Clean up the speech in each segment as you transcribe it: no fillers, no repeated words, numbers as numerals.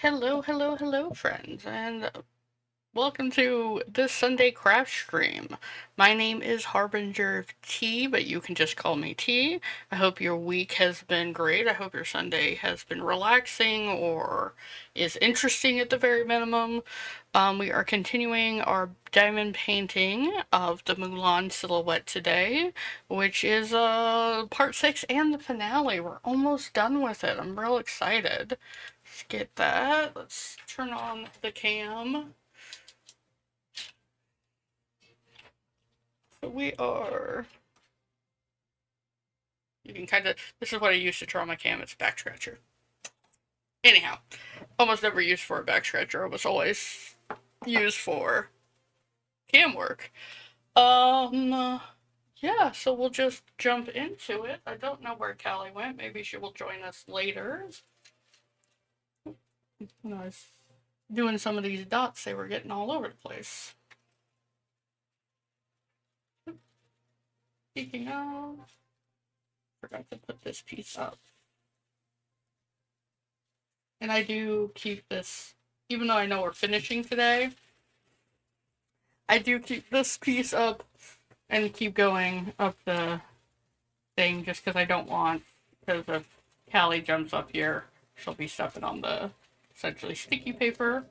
Hello, hello, hello, friends, and welcome to this Sunday craft stream. My name is Harbinger of T, but you can just call me T. I hope your week has been great. I hope your Sunday has been relaxing or is interesting at the very minimum. We are continuing our diamond painting of the Mulan Silhouette today, which is part 6 and the finale. We're almost done with it. I'm real excited. Let's get that. Let's turn on the cam. So we are. You can kind of. This is what I used to draw my cam. It's a back scratcher. Anyhow, almost never used for a back scratcher. It was always used for cam work. Yeah, so we'll just jump into it. I don't know where Callie went. Maybe she will join us later. When I was doing some of these dots, they were getting all over the place. Speaking of, forgot to put this piece up. And I do keep this, even though I know we're finishing today, I do keep this piece up and keep going up the thing just because I don't want, because if Callie jumps up here, she'll be stepping on the essentially sticky paper.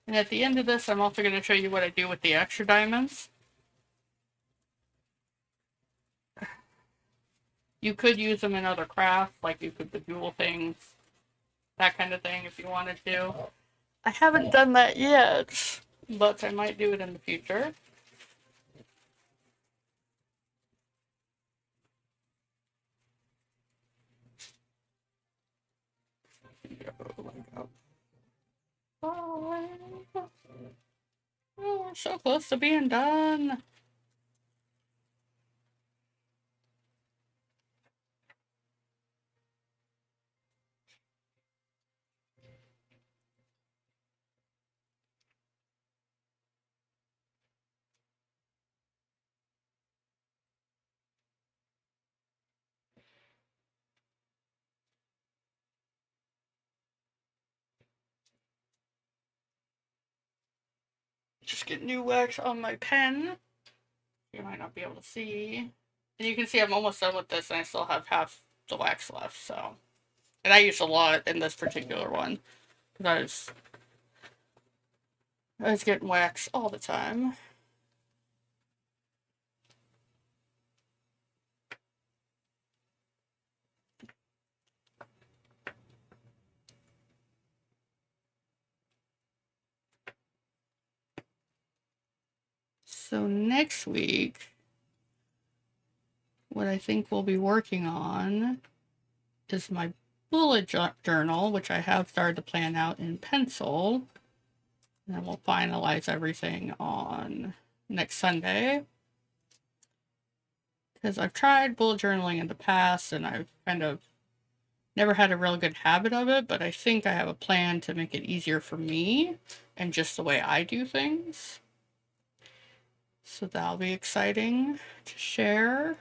And at the end of this, I'm also going to show you what I do with the extra diamonds. You could use them in other crafts, like you could bejewel things, that kind of thing if you wanted to. I haven't done that yet, but I might do it in the future. Oh, we're so close to being done. Just get new wax on my pen. You might not be able to see. And you can see I'm almost done with this and I still have half the wax left, so. And I used a lot in this particular one. Because I was getting wax all the time. So next week, what I think we'll be working on is my bullet journal, which I have started to plan out in pencil. And then we'll finalize everything on next Sunday. Because I've tried bullet journaling in the past and I've kind of never had a real good habit of it, but I think I have a plan to make it easier for me and just the way I do things. So that'll be exciting to share.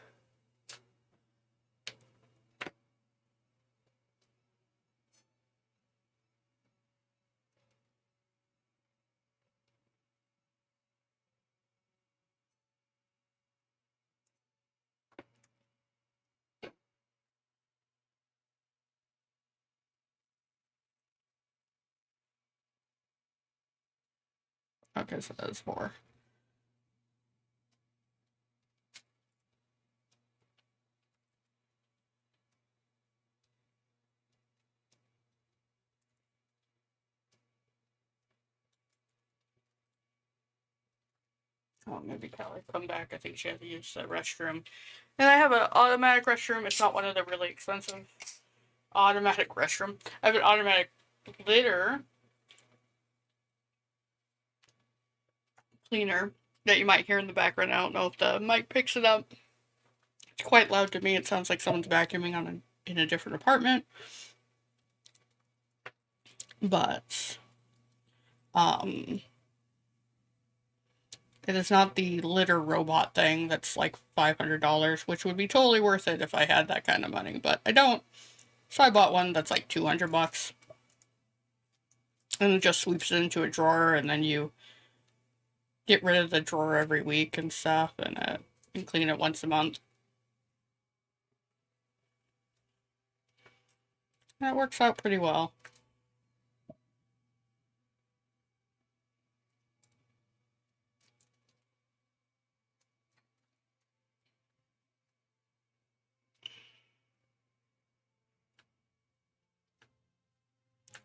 Okay, so that's more. Oh, maybe Callie come back. I think she had to use the restroom. And I have an automatic restroom. It's not one of the really expensive automatic restroom. I have an automatic litter cleaner that you might hear in the background. I don't know if the mic picks it up. It's quite loud to me. It sounds like someone's vacuuming in a different apartment. But it is not the litter robot thing that's like $500, which would be totally worth it if I had that kind of money, but I don't. So I bought one that's like $200. and it just sweeps it into a drawer, and then you get rid of the drawer every week and stuff, and clean it once a month. And it works out pretty well.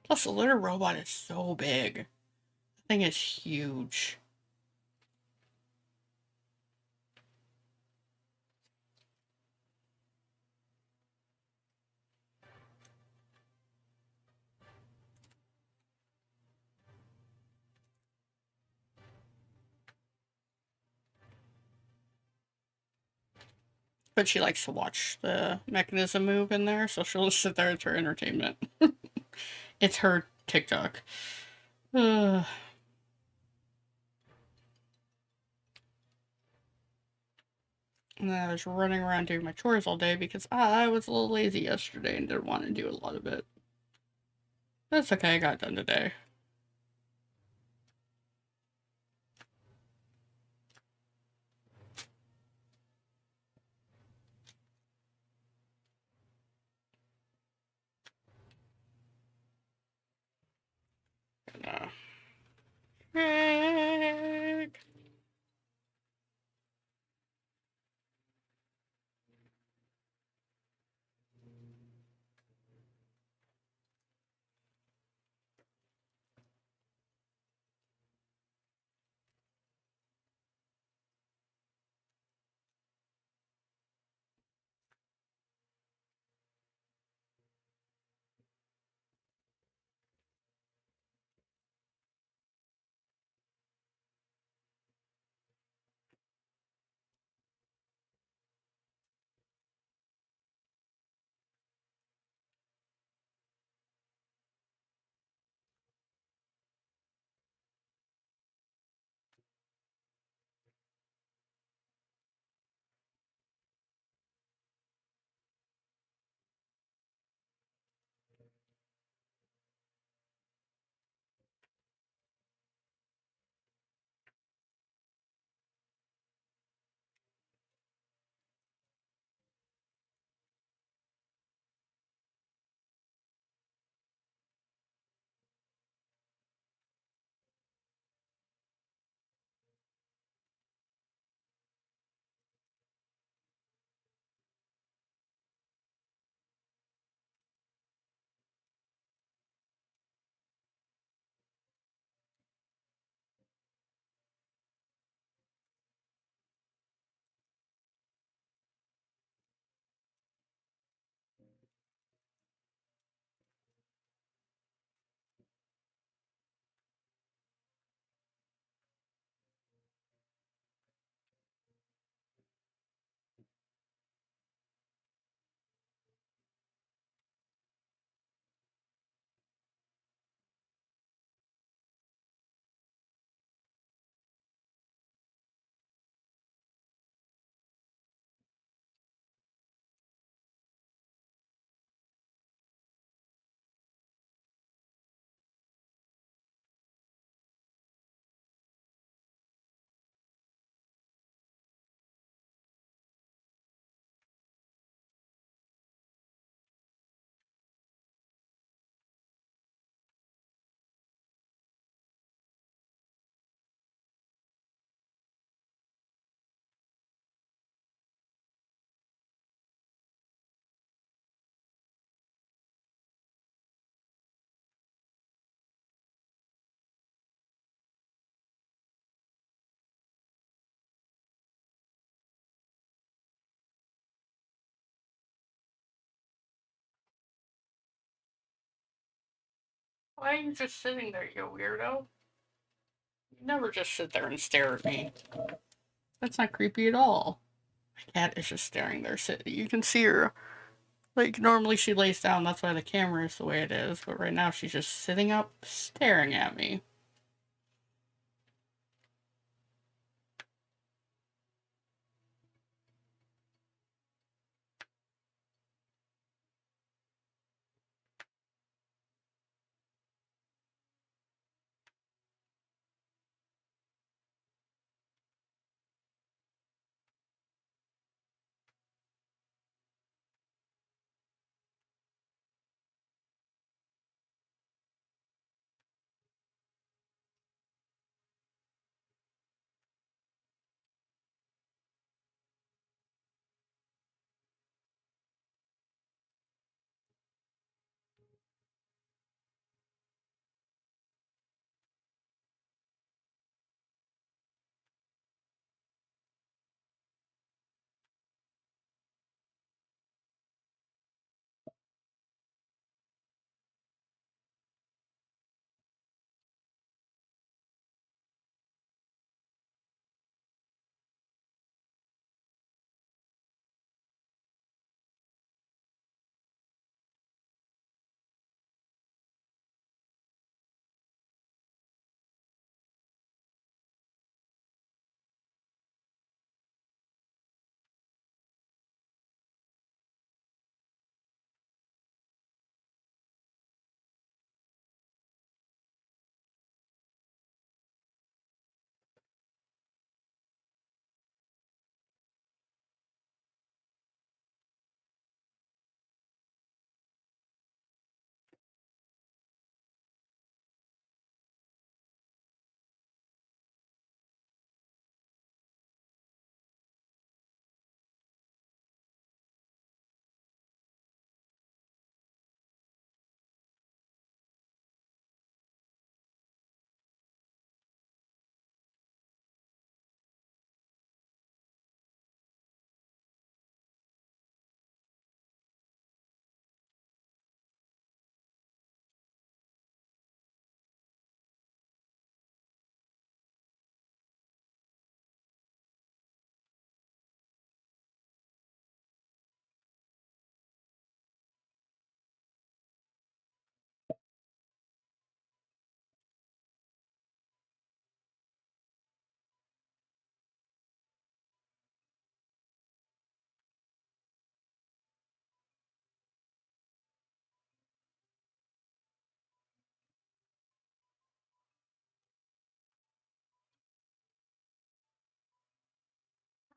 Plus, the litter robot is so big. The thing is huge. But she likes to watch the mechanism move in there, so she'll just sit there. It's her entertainment. It's her TikTok. And I was running around doing my chores all day because I was a little lazy yesterday and didn't want to do a lot of it. That's okay, I got done today. Frick. Why are you just sitting there, you weirdo? You never just sit there and stare at me. That's not creepy at all. My cat is just staring there. You can see her. Like, normally she lays down, that's why the camera is the way it is, but right now she's just sitting up, staring at me.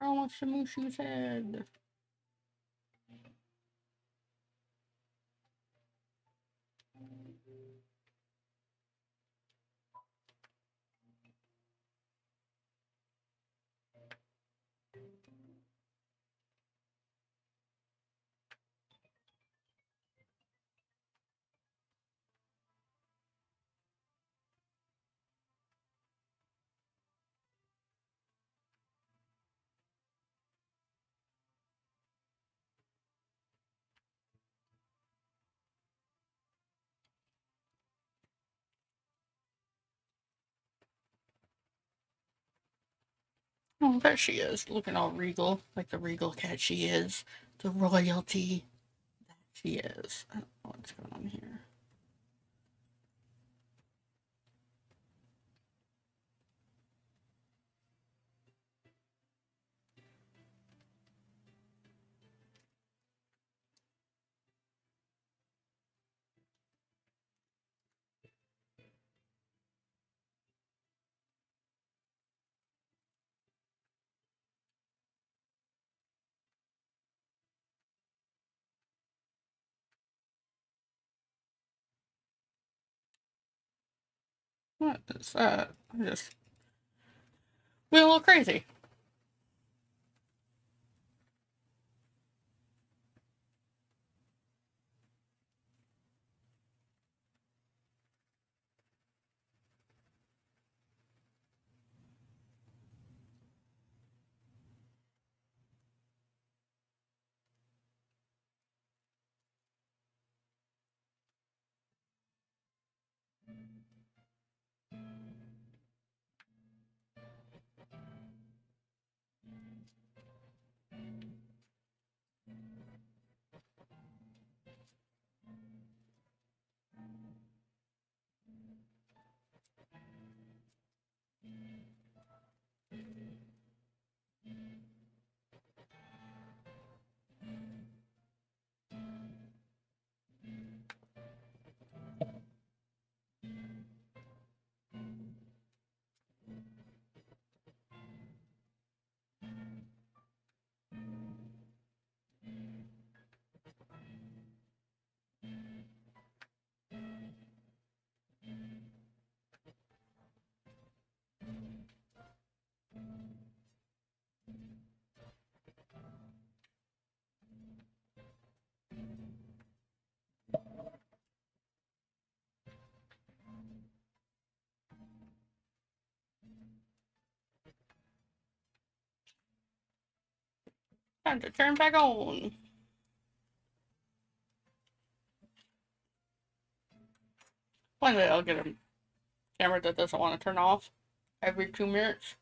Girl wants to Mushu's head. Oh, there she is, looking all regal, like the regal cat she is. The royalty that she is. I don't know what's going on here. What is that? I just went a little crazy. Time to turn back on. One day I'll get a camera that doesn't want to turn off every 2 minutes.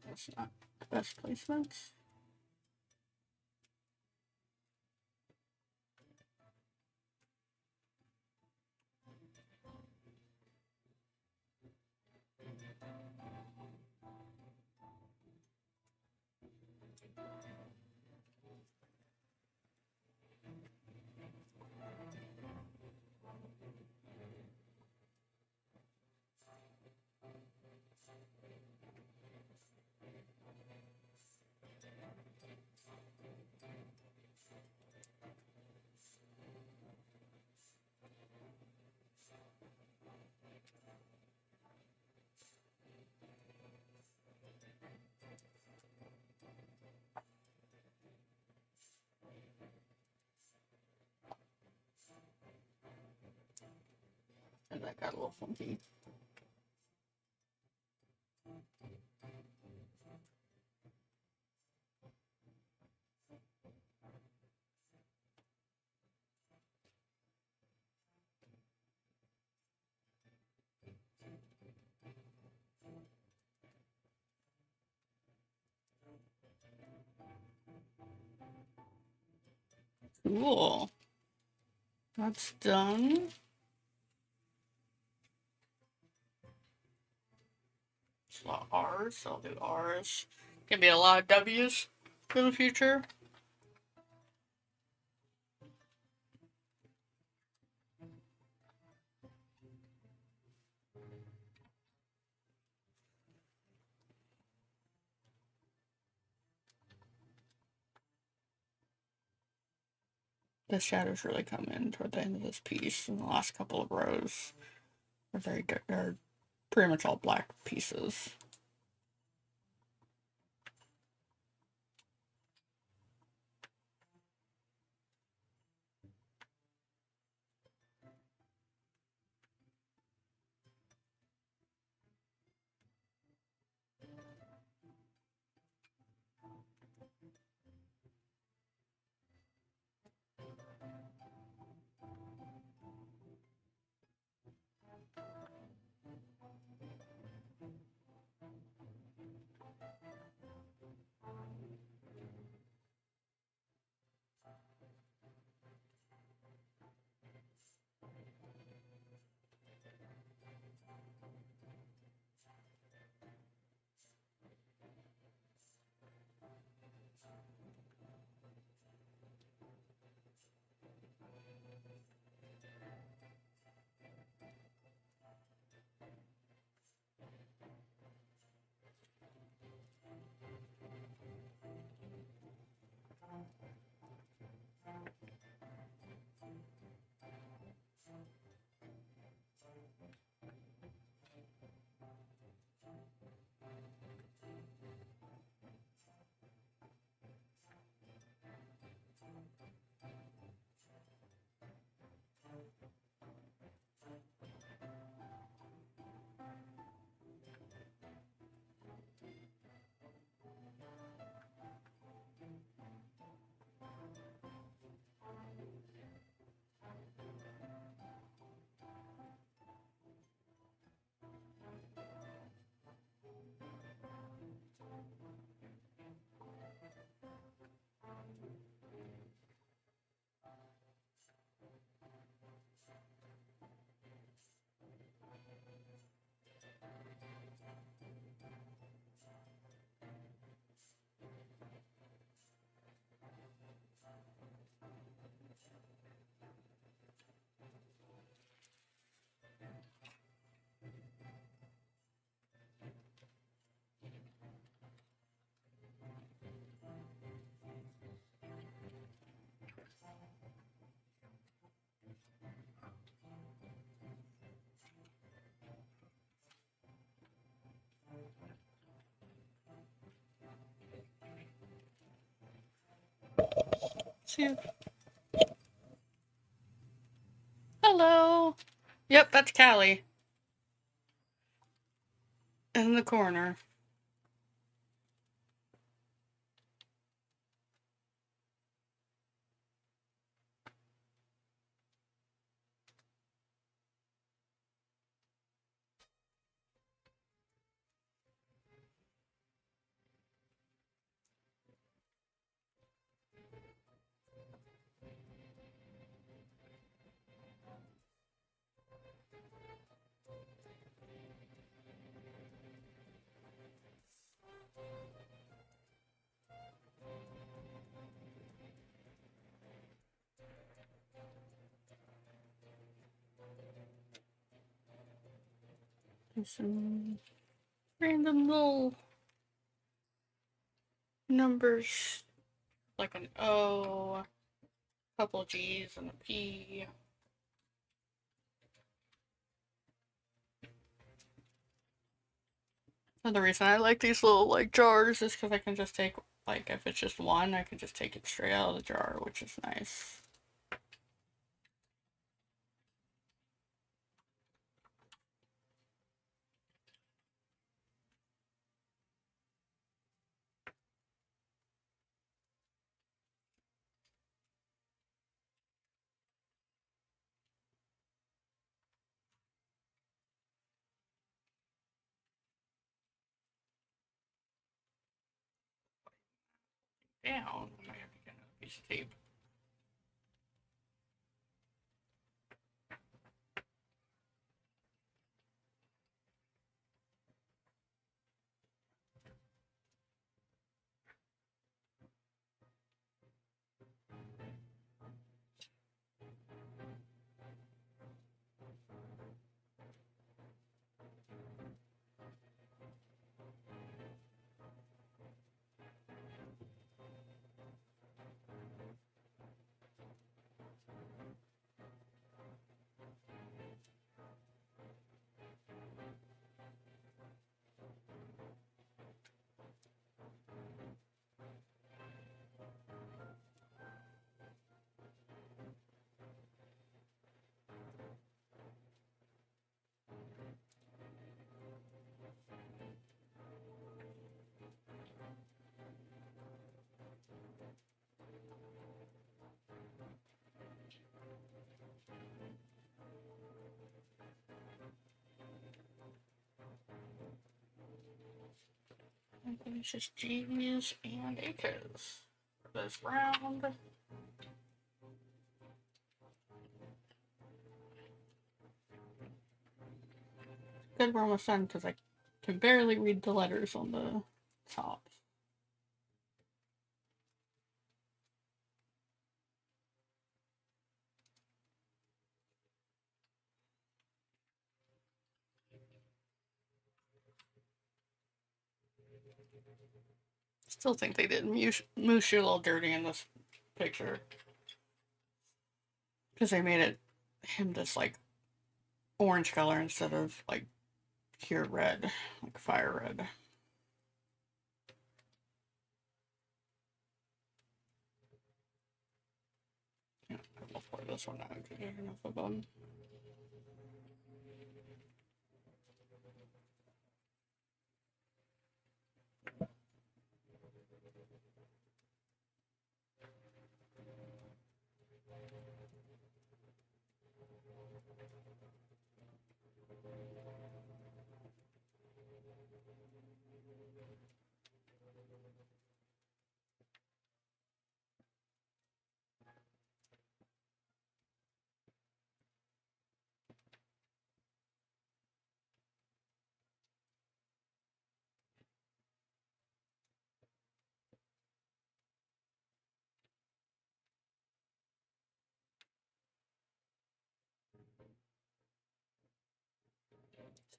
That's not the best placements. And that got a little funky. Cool. That's done. It's a lot of R's, so I'll do R's. Gonna be a lot of W's in the future. The shadows really come in toward the end of this piece, and the last couple of rows are pretty much all black pieces. See. Hello. Yep, that's Callie. In the corner. And some random little numbers, like an O, a couple G's, and a P. Another reason I like these little like jars is because I can just take, like, if it's just one, I can just take it straight out of the jar, which is nice. Down, I might have to get another piece of tape. I think it's just G's and H's for this round. Good we're almost done because I can barely read the letters on the top. Still think they did Moosh a little dirty in this picture. Because they made him this, like, orange color instead of, like, pure red, like fire red. Yeah, I'll pour this one out because there's enough of them.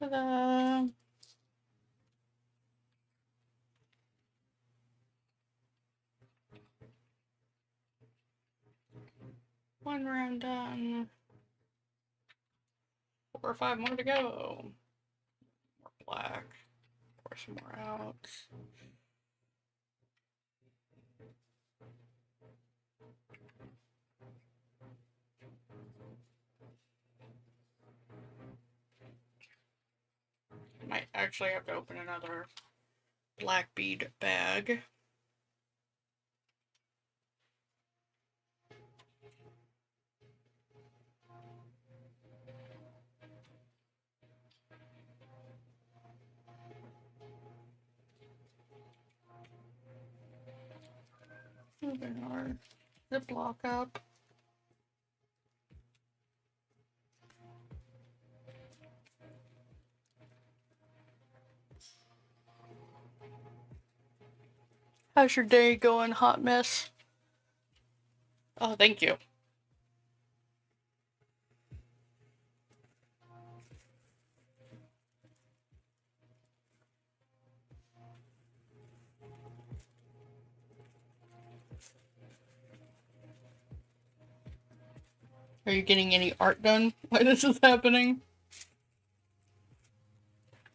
Ta-da! One round done. 4 or 5 more to go. More black. Pour some more out. I might actually have to open another black bead bag. Open our Ziploc up. How's your day going, hot mess? Oh, thank you. Are you getting any art done while this is happening?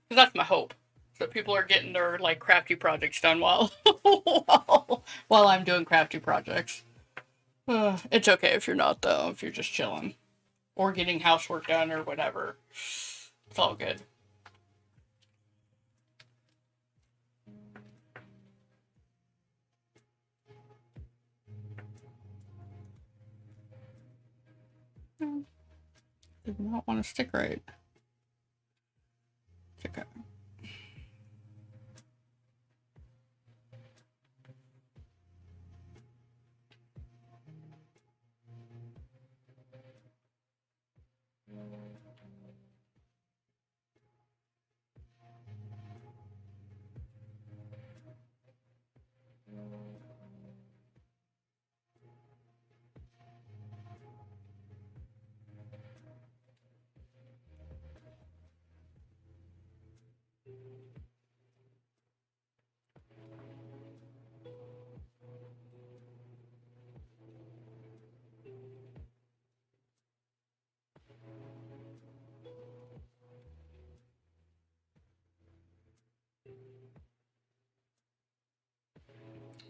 Because that's my hope. So people are getting their like crafty projects done while while I'm doing crafty projects. It's okay if you're not though, if you're just chilling or getting housework done or whatever. It's all good. Did not want to stick right. It's okay.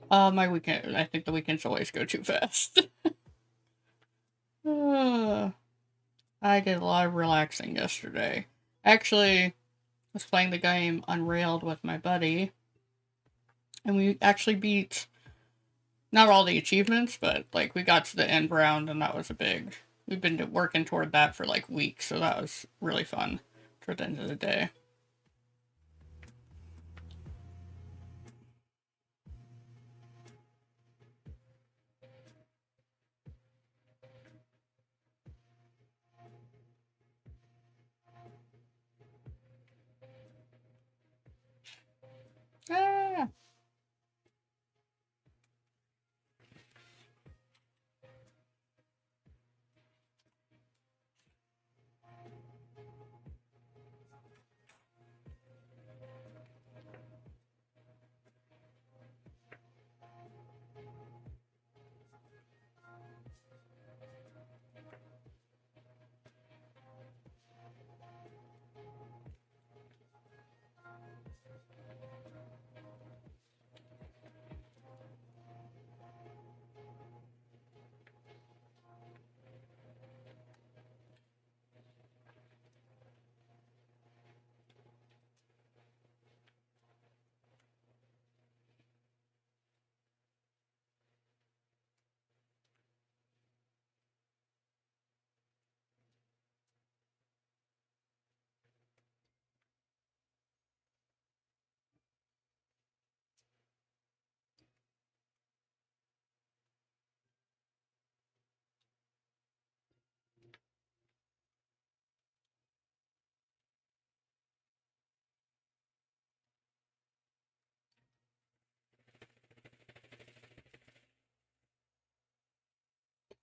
My weekend. I think the weekends always go too fast. I did a lot of relaxing yesterday. Actually, I was playing the game Unrailed with my buddy, and we actually beat not all the achievements, but like we got to the end round, and that was a big. We've been working toward that for like weeks, so that was really fun toward the end of the day. Ah.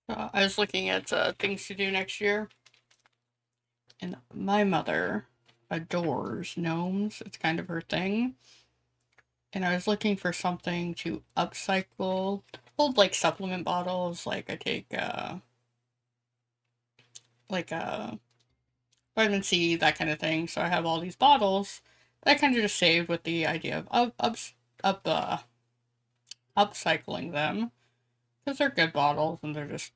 I was looking at things to do next year, and my mother adores gnomes. It's kind of her thing. And I was looking for something to upcycle old like supplement bottles. Like I take like vitamin C, that kind of thing. So I have all these bottles that I kind of just saved with the idea of upcycling them because they're good bottles and they're just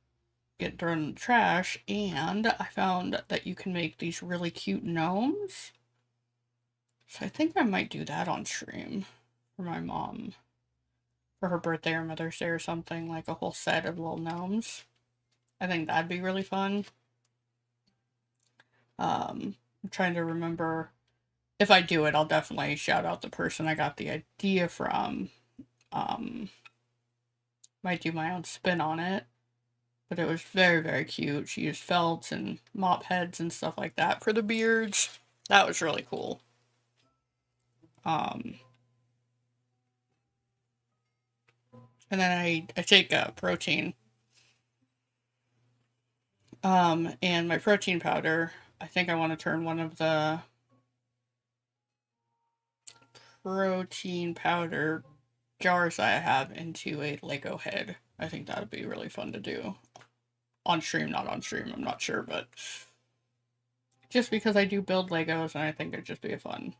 get thrown in the trash. And I found that you can make these really cute gnomes. So I think I might do that on stream for my mom for her birthday or Mother's Day or something, like a whole set of little gnomes. I think that'd be really fun. I'm trying to remember if I do it, I'll definitely shout out the person I got the idea from. Um, might do my own spin on it, but it was very, very cute. She used felts and mop heads and stuff like that for the beards. That was really cool. Um, and then I take protein. And my protein powder, I think I want to turn one of the protein powder jars I have into a Lego head. I think that would be really fun to do. on stream, not on stream, I'm not sure, but just because I do build Legos and I think it'd just be a fun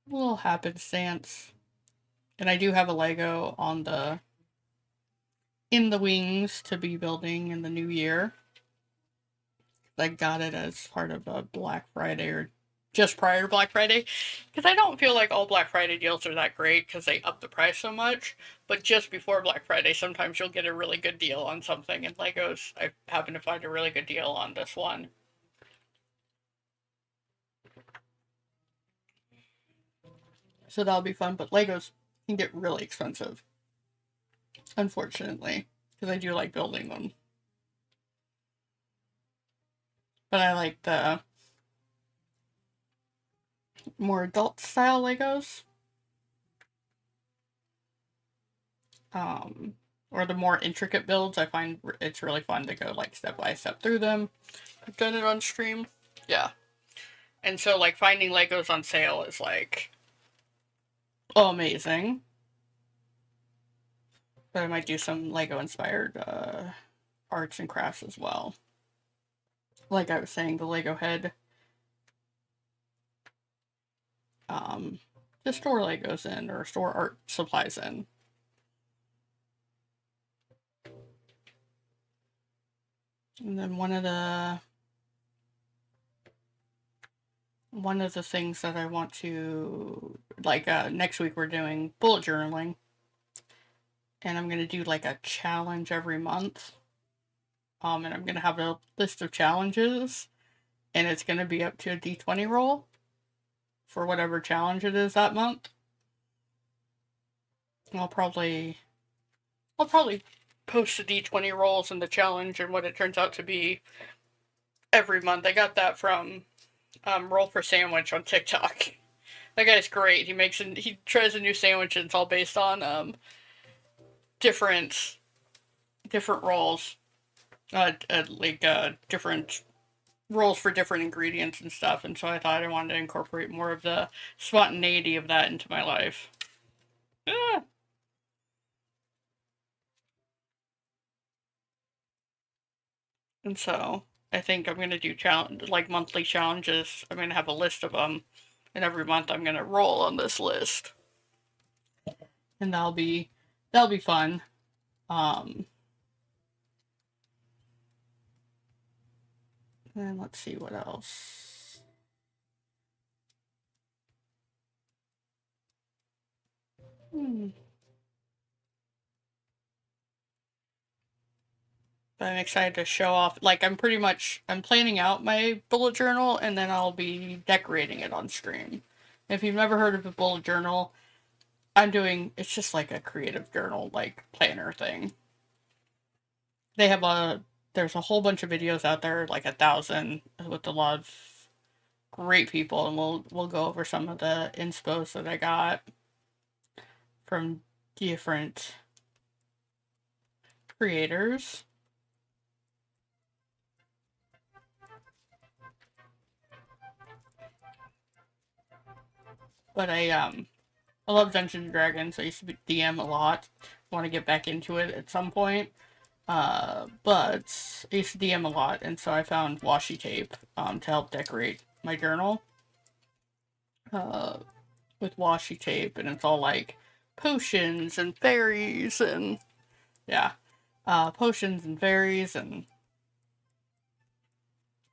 little happenstance. And I do have a Lego on the in the wings to be building in the new year. I got it as part of a Black Friday or just prior to Black Friday, because I don't feel like all Black Friday deals are that great because they up the price so much. But just before Black Friday, sometimes you'll get a really good deal on something. And Legos, I happen to find a really good deal on this one. So that'll be fun. But Legos can get really expensive, unfortunately, because I do like building them. But I like the more adult style Legos. Or the more intricate builds. I find it's really fun to go like step by step through them. I've done it on stream. Yeah. And so like finding Legos on sale is like amazing. But I might do some Lego inspired arts and crafts as well. Like I was saying, the Lego head. To store Legos in or store art supplies in. And then one of the things that I want to like next week we're doing bullet journaling. And I'm gonna do like a challenge every month. And I'm gonna have a list of challenges, and it's gonna be up to a D20 roll for whatever challenge it is that month. And I'll probably post the D20 rolls and the challenge and what it turns out to be every month. I got that from Roll for Sandwich on TikTok. That guy's great. He tries a new sandwich and it's all based on different rolls, different rolls for different ingredients and stuff. And so I thought I wanted to incorporate more of the spontaneity of that into my life. Yeah. And so I think I'm gonna do monthly challenges. I'm gonna have a list of them, and every month I'm gonna roll on this list, and that'll be fun. And let's see what else. But I'm excited to show off. Like I'm planning out my bullet journal, and then I'll be decorating it on stream. If you've never heard of a bullet journal, it's just like a creative journal, like planner thing. There's a whole bunch of videos out there, like 1,000, with a lot of great people, and we'll go over some of the inspos that I got from different creators. But I love Dungeons and Dragons. I used to DM a lot. Want to get back into it at some point. But I used to DM a lot, and so I found washi tape to help decorate my journal. With washi tape, and it's all like potions and fairies and potions and fairies and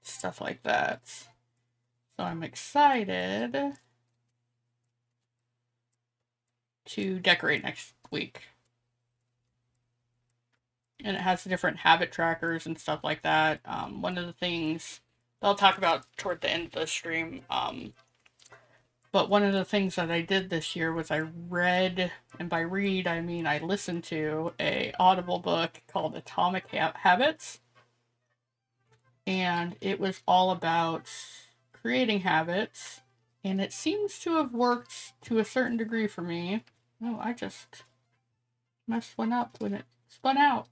stuff like that. So I'm excited to decorate next week. And it has different habit trackers and stuff like that. One of the things I'll talk about toward the end of the stream, but one of the things that I did this year was I read, and by read I mean I listened to a Audible book called Atomic Habits. And it was all about creating habits, and it seems to have worked to a certain degree for me. Oh, I just messed one up when it spun out.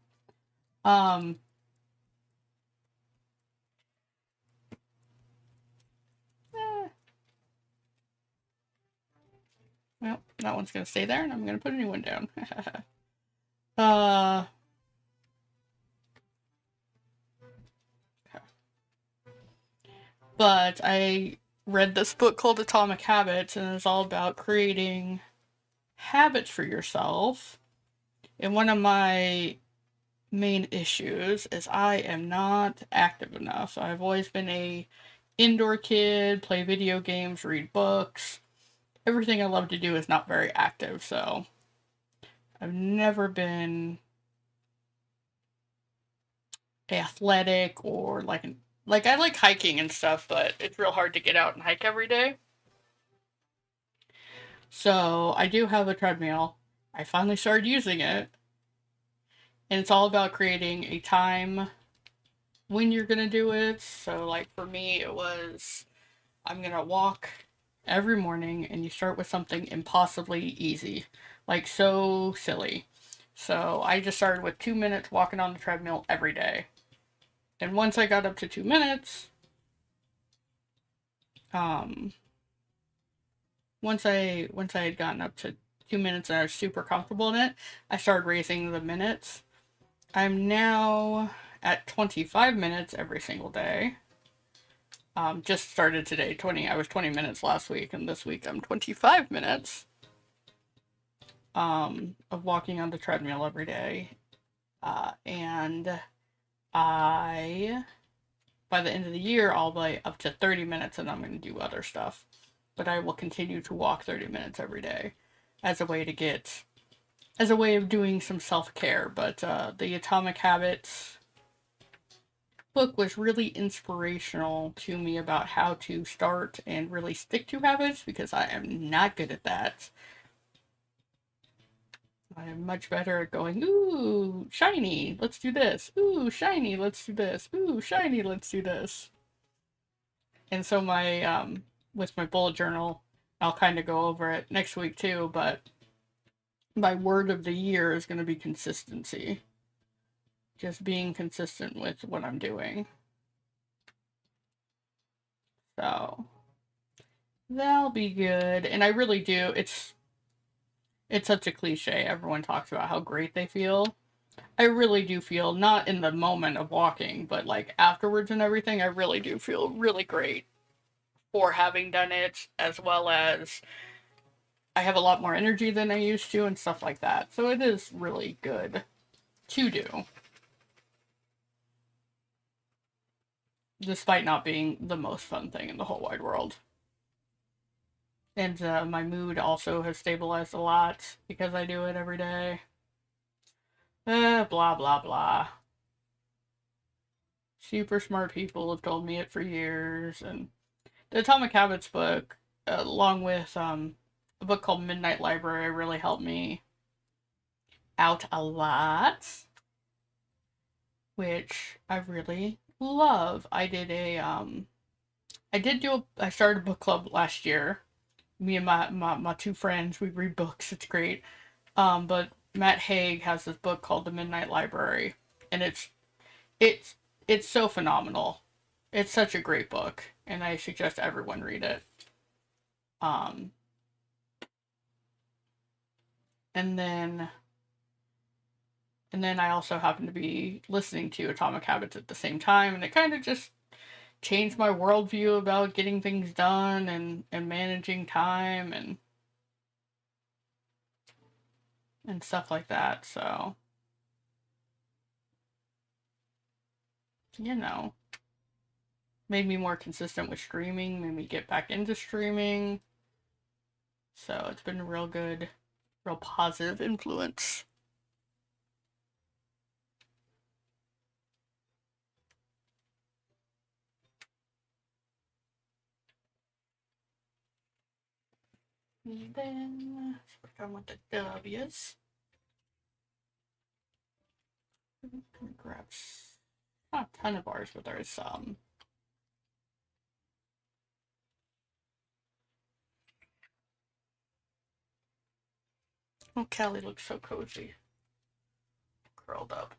Well, that one's gonna stay there, and I'm gonna put a new one down. But I read this book called Atomic Habits, and it's all about creating habits for yourself. And one of my main issues is I am not active enough. So I've always been a indoor kid, play video games, read books. Everything I love to do is not very active, so I've never been athletic or like I like hiking and stuff, but it's real hard to get out and hike every day. So I do have a treadmill. I finally started using it, and it's all about creating a time when you're gonna do it. So like for me, it was I'm gonna walk every morning, and you start with something impossibly easy, like so silly. So I just started with 2 minutes walking on the treadmill every day. And once I got up to 2 minutes, um, once I had gotten up to 2 minutes and I was super comfortable in it, I started raising the minutes. I'm now at 25 minutes every single day. Just started today. I was 20 minutes last week, and this week I'm 25 minutes of walking on the treadmill every day. And I, by the end of the year, I'll be up to 30 minutes, and I'm going to do other stuff. But I will continue to walk 30 minutes every day as a way to get, as a way of doing some self-care. But the Atomic Habits book was really inspirational to me about how to start and really stick to habits, because I am not good at that. I am much better at going, ooh, shiny, let's do this. Ooh, shiny, let's do this. Ooh, shiny, let's do this. And so with my bullet journal, I'll kind of go over it next week too, but my word of the year is going to be consistency. Just being consistent with what I'm doing. So that'll be good. And I really do. It's such a cliche. Everyone talks about how great they feel. I really do feel, not in the moment of walking, but like afterwards and everything, I really do feel really great for having done it, as well as I have a lot more energy than I used to and stuff like that. So it is really good to do, despite not being the most fun thing in the whole wide world. And my mood also has stabilized a lot because I do it every day. Blah, blah, blah. Super smart people have told me it for years. And the Atomic Habits book, along with a book called Midnight Library, really helped me out a lot, which I really love. I started a book club last year. Me and my two friends, we read books. It's great. But Matt Haig has this book called The Midnight Library, and it's it's so phenomenal. It's such a great book, and I suggest everyone read it. Um, and then I also happen to be listening to Atomic Habits at the same time, and it kind of just changed my worldview about getting things done and managing time and stuff like that. So, you know, made me more consistent with streaming, made me get back into streaming. So it's been a real good, real positive influence. And then we're done with the W's. I'm gonna grab not a ton of bars, but there's some. Oh, Callie looks so cozy, curled up.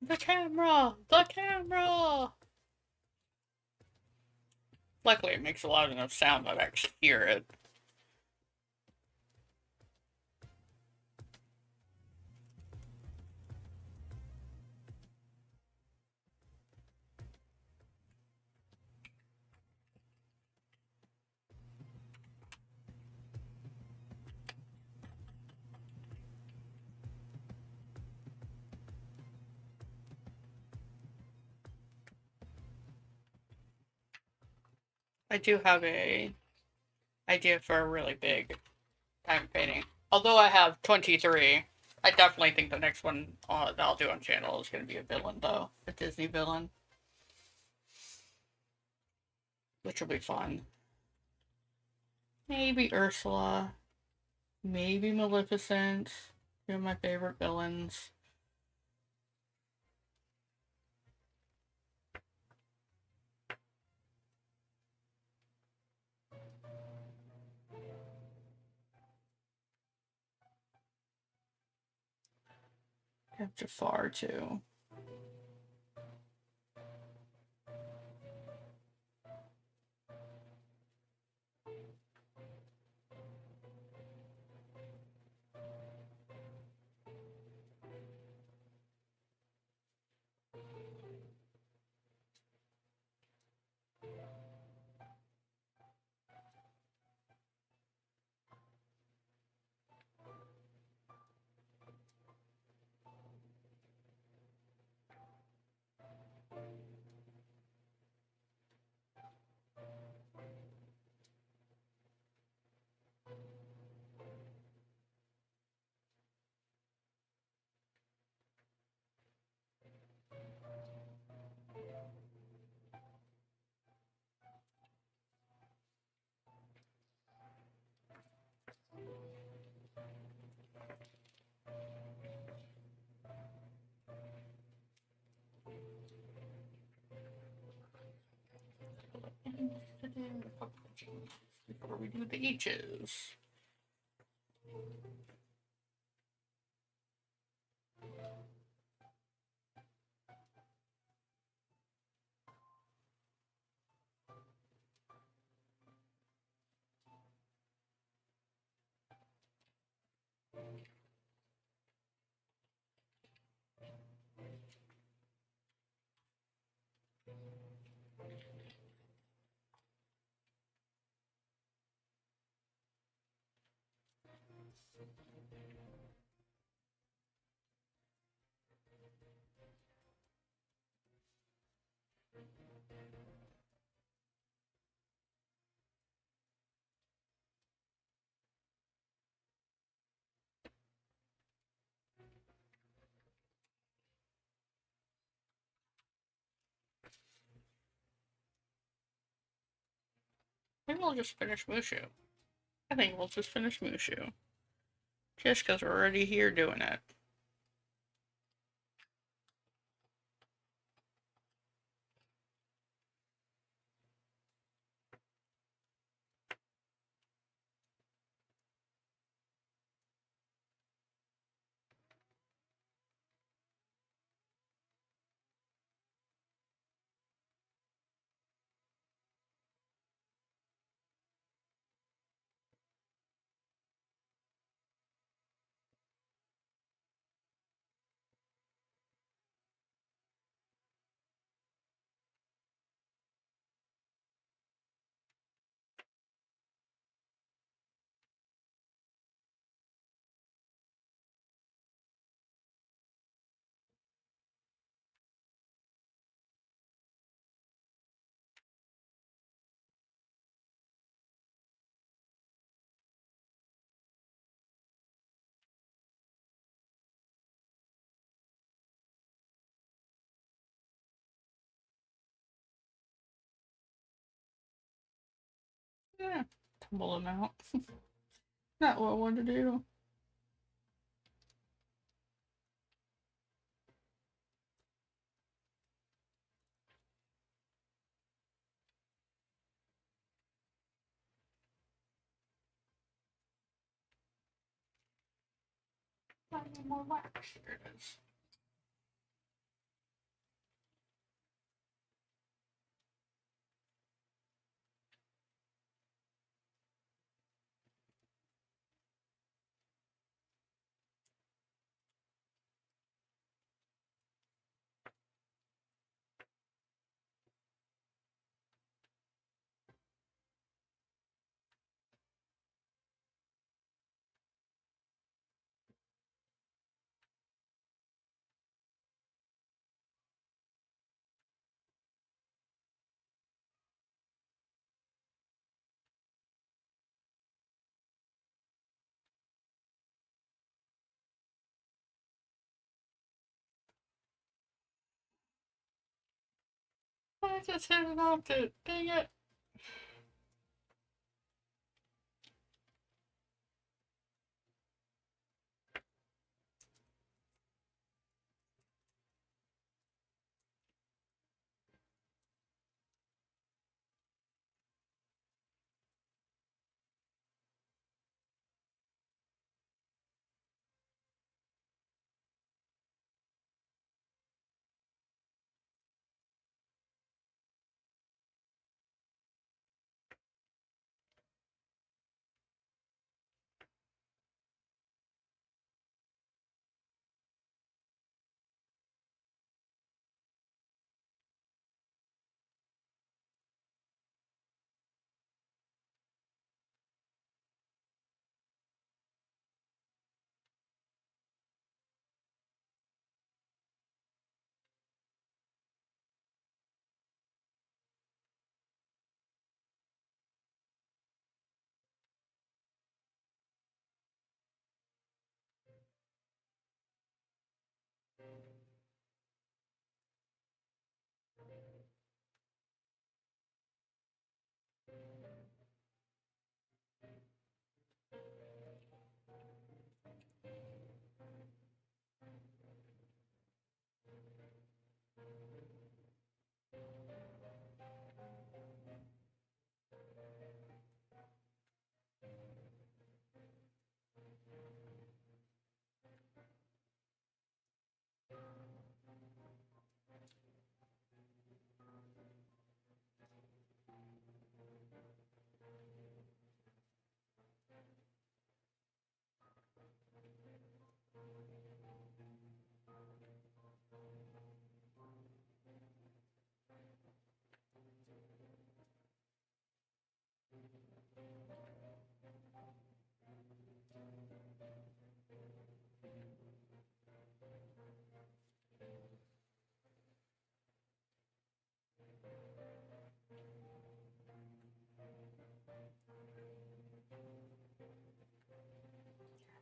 The camera! The camera! Luckily, it makes a loud enough sound that I actually hear it. I do have a idea for a really big time painting. Although I have 23, I definitely think the next one that I'll do on channel is going to be a villain, though. A Disney villain. Which will be fun. Maybe Ursula. Maybe Maleficent. Two of my favorite villains. I have Jafar, too. Before we do the H's. Maybe we'll just finish Mushu. I think we'll just finish Mushu. Just because we're already here doing it. Yeah, tumble them out. Not what I wanted to do. I need more wax. Here it is. I just hit it off it. Dang it.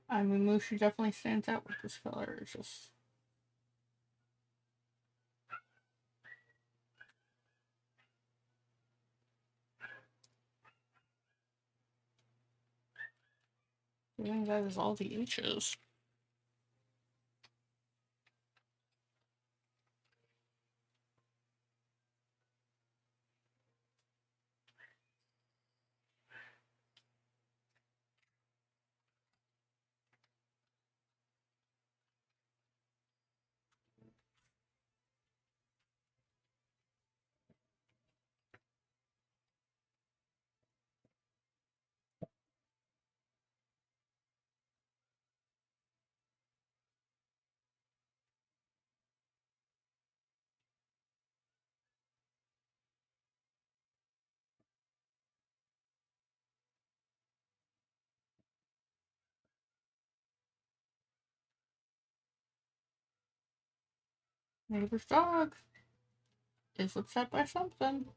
I mean, Mushu definitely stands out with this color. It's just. I think that is all the H's. Neighbor's dog is upset by something.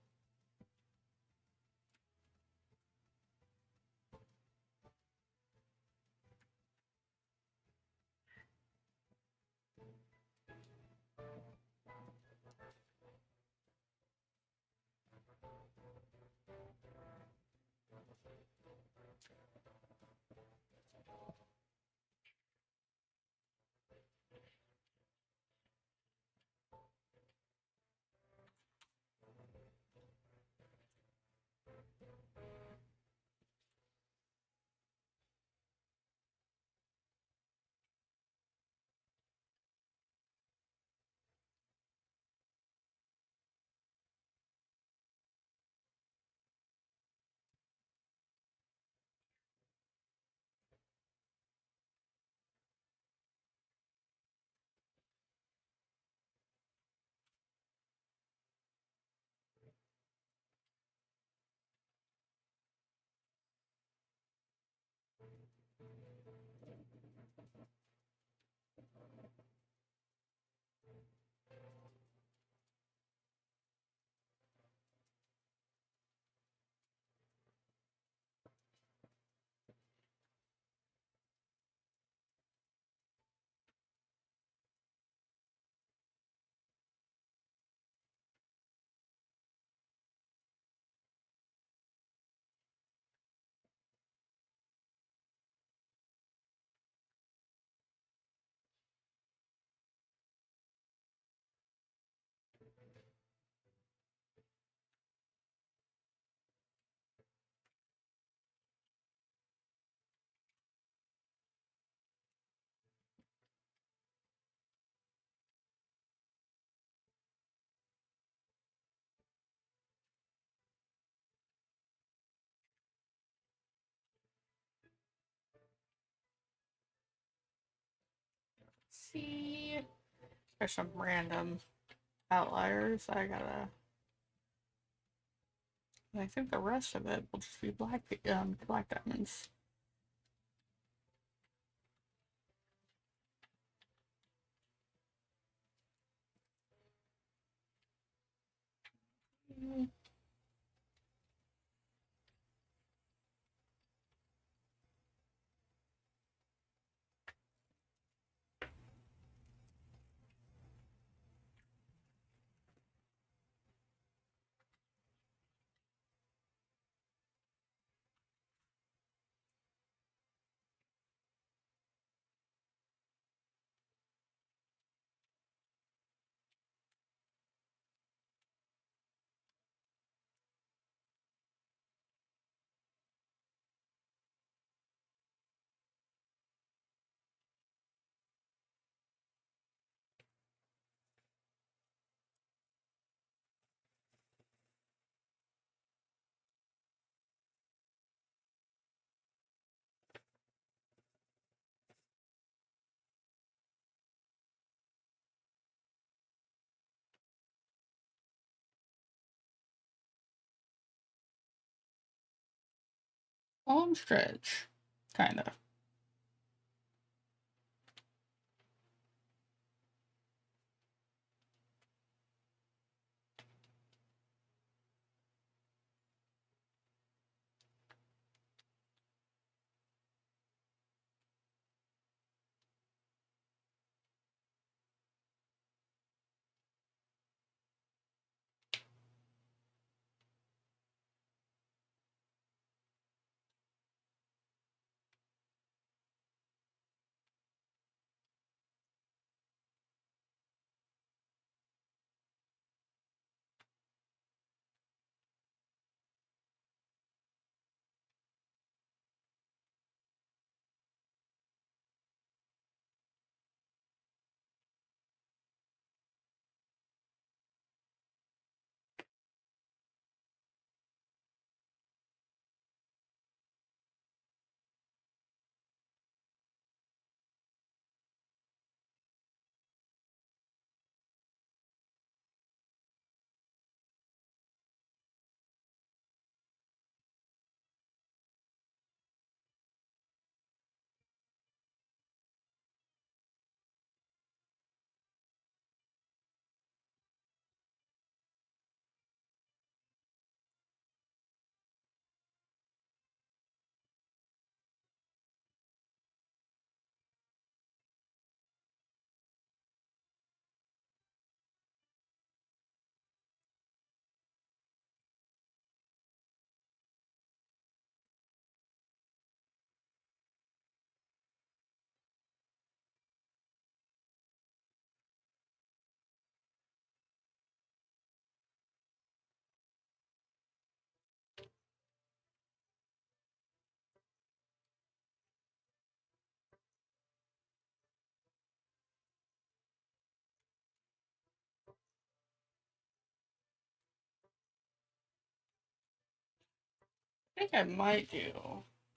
See, there's some random outliers. I think the rest of it will just be black diamonds. Home stretch, kind of. I think I might do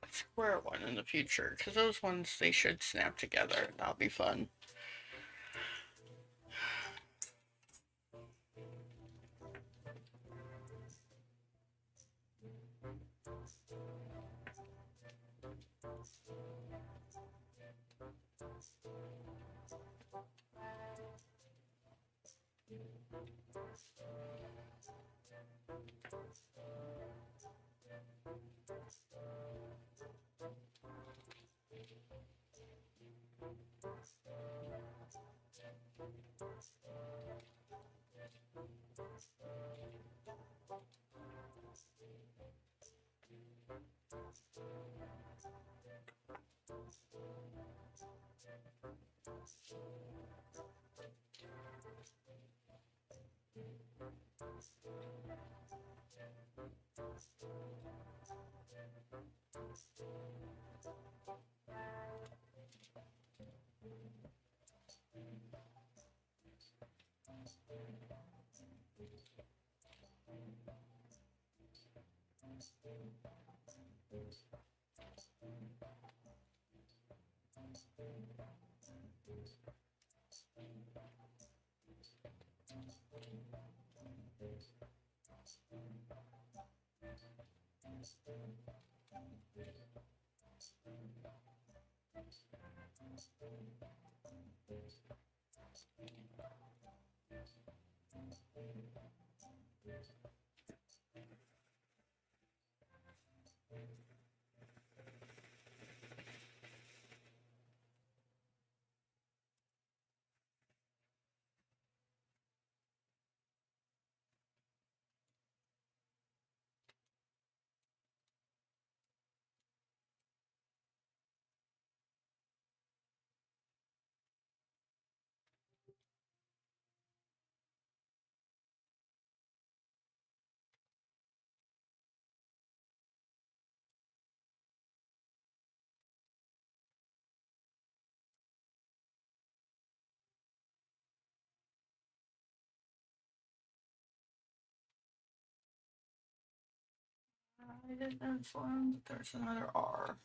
a square one in the future, because those ones, they should snap together. That'll be fun. I didn't inform that there's another R.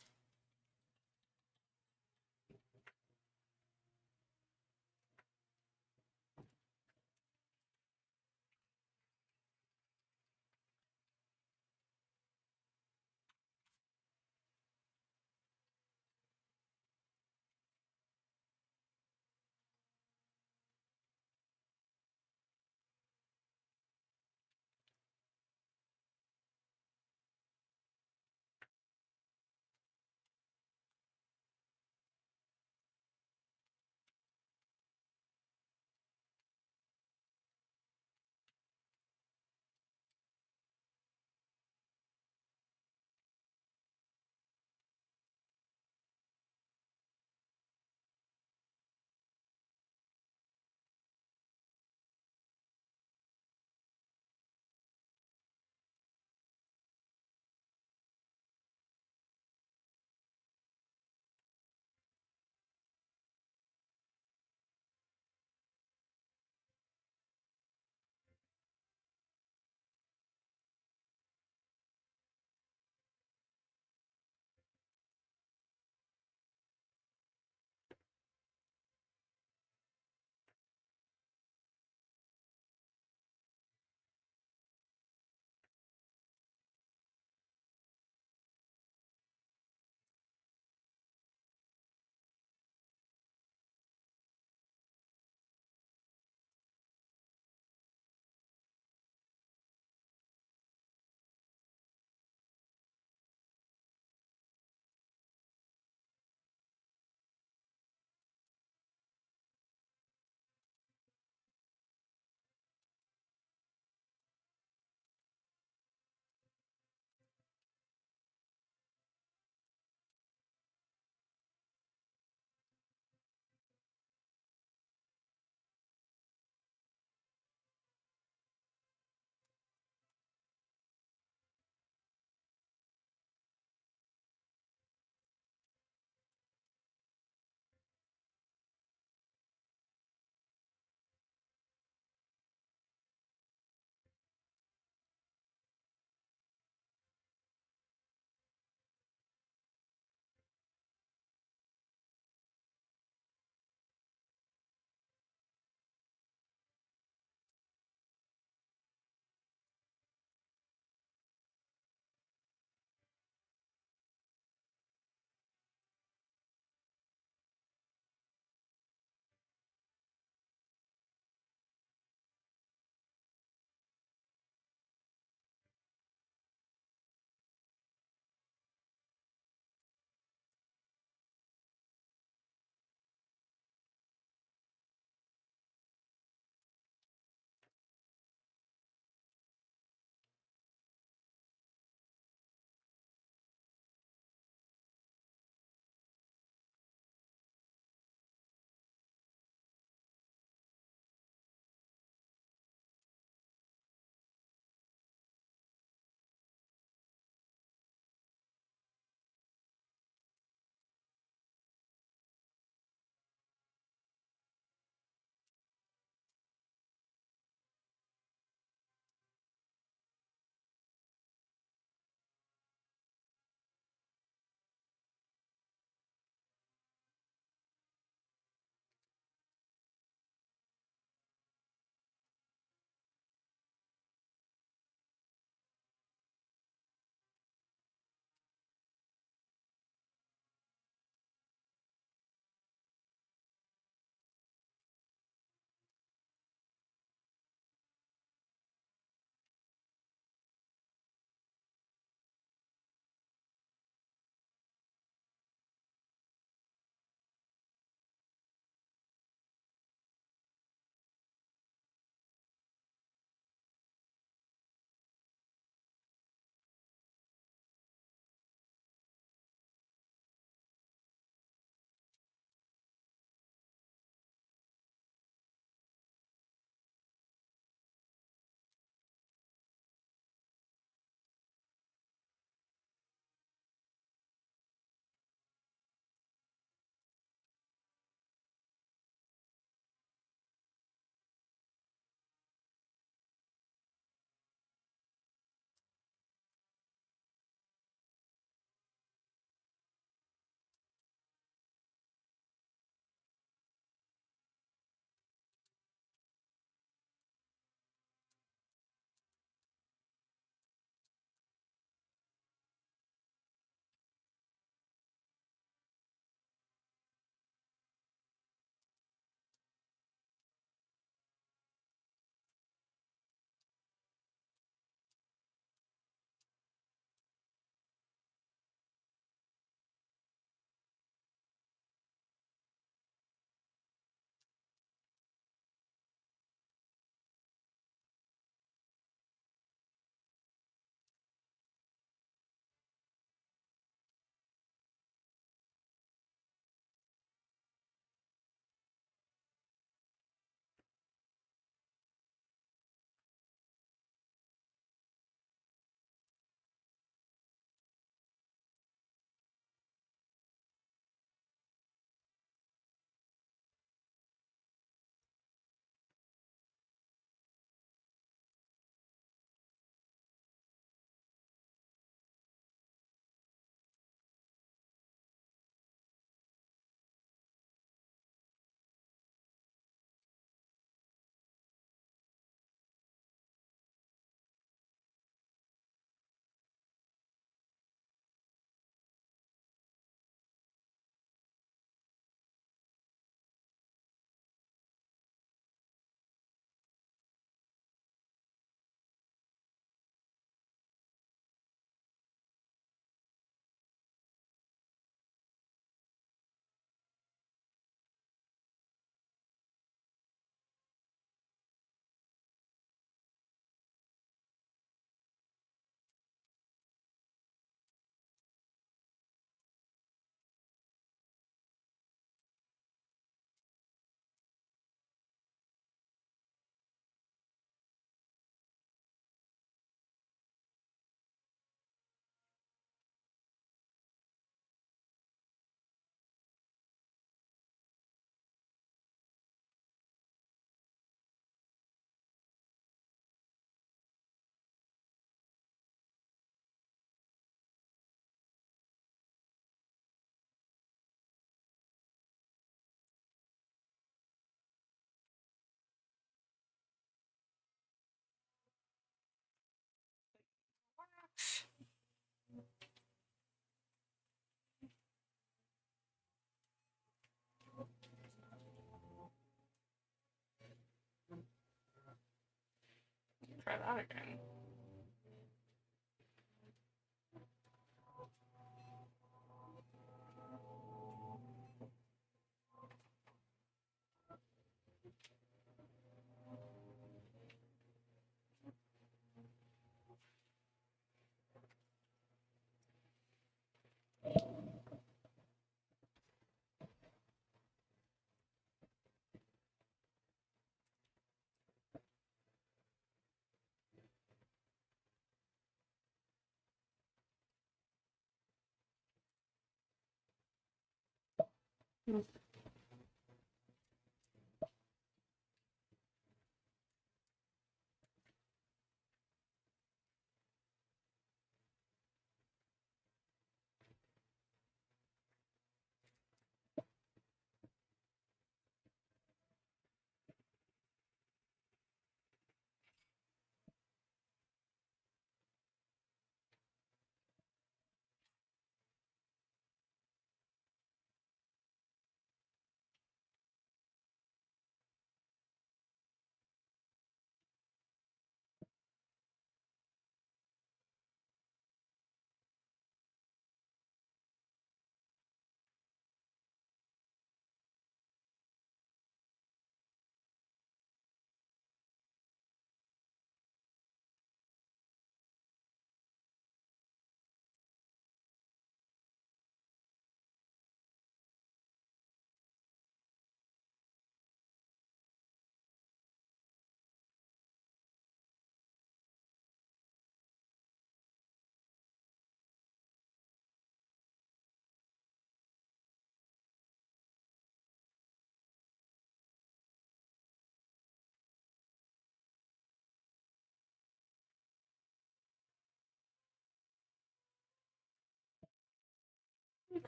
Try that again.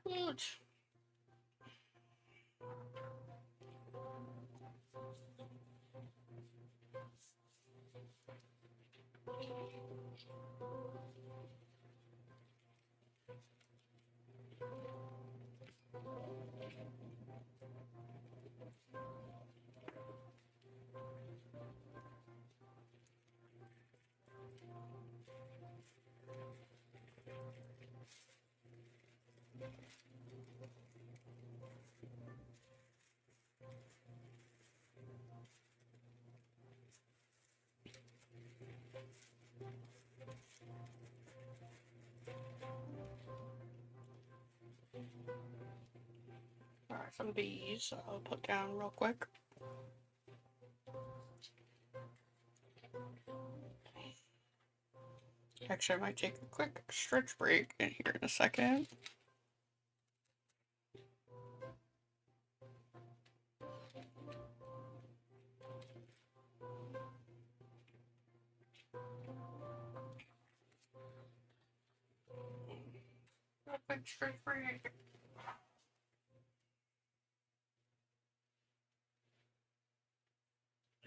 Good. Alright, some bees I'll put down real quick. Actually, I might take a quick stretch break in here in a second. A quick stretch break.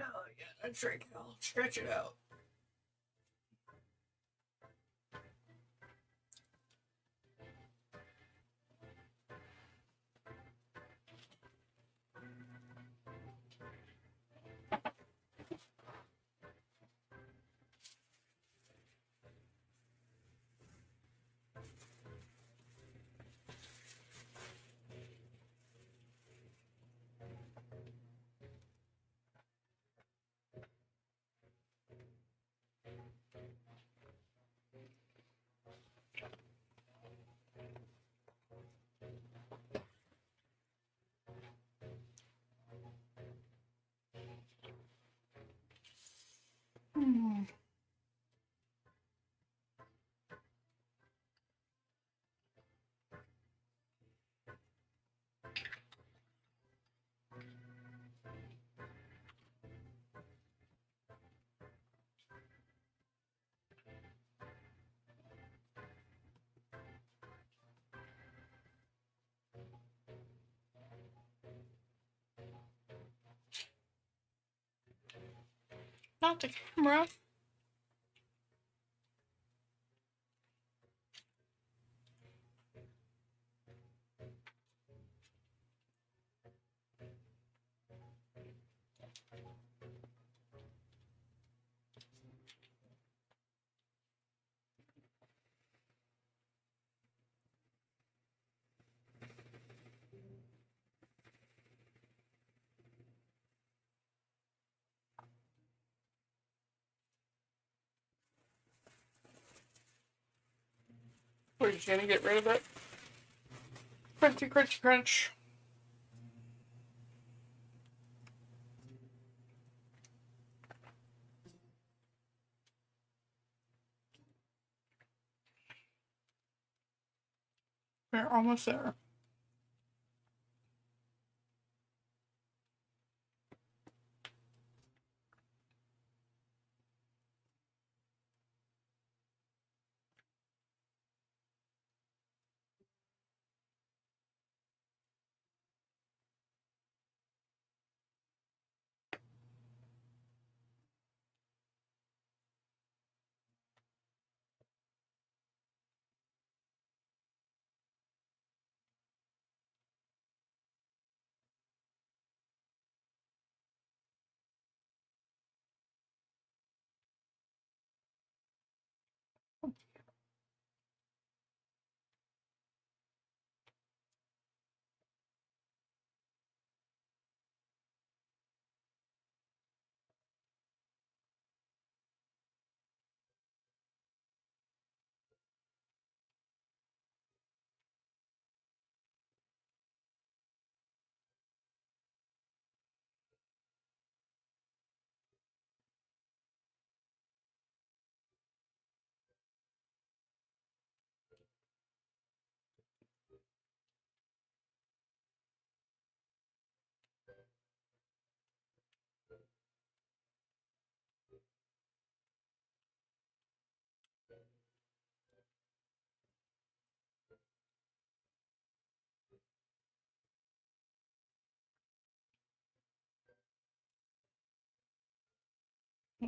Oh yeah, that's right. I'll stretch it out. Not the camera. just gonna get rid of it. Crunchy, crunchy, crunch. We're almost there.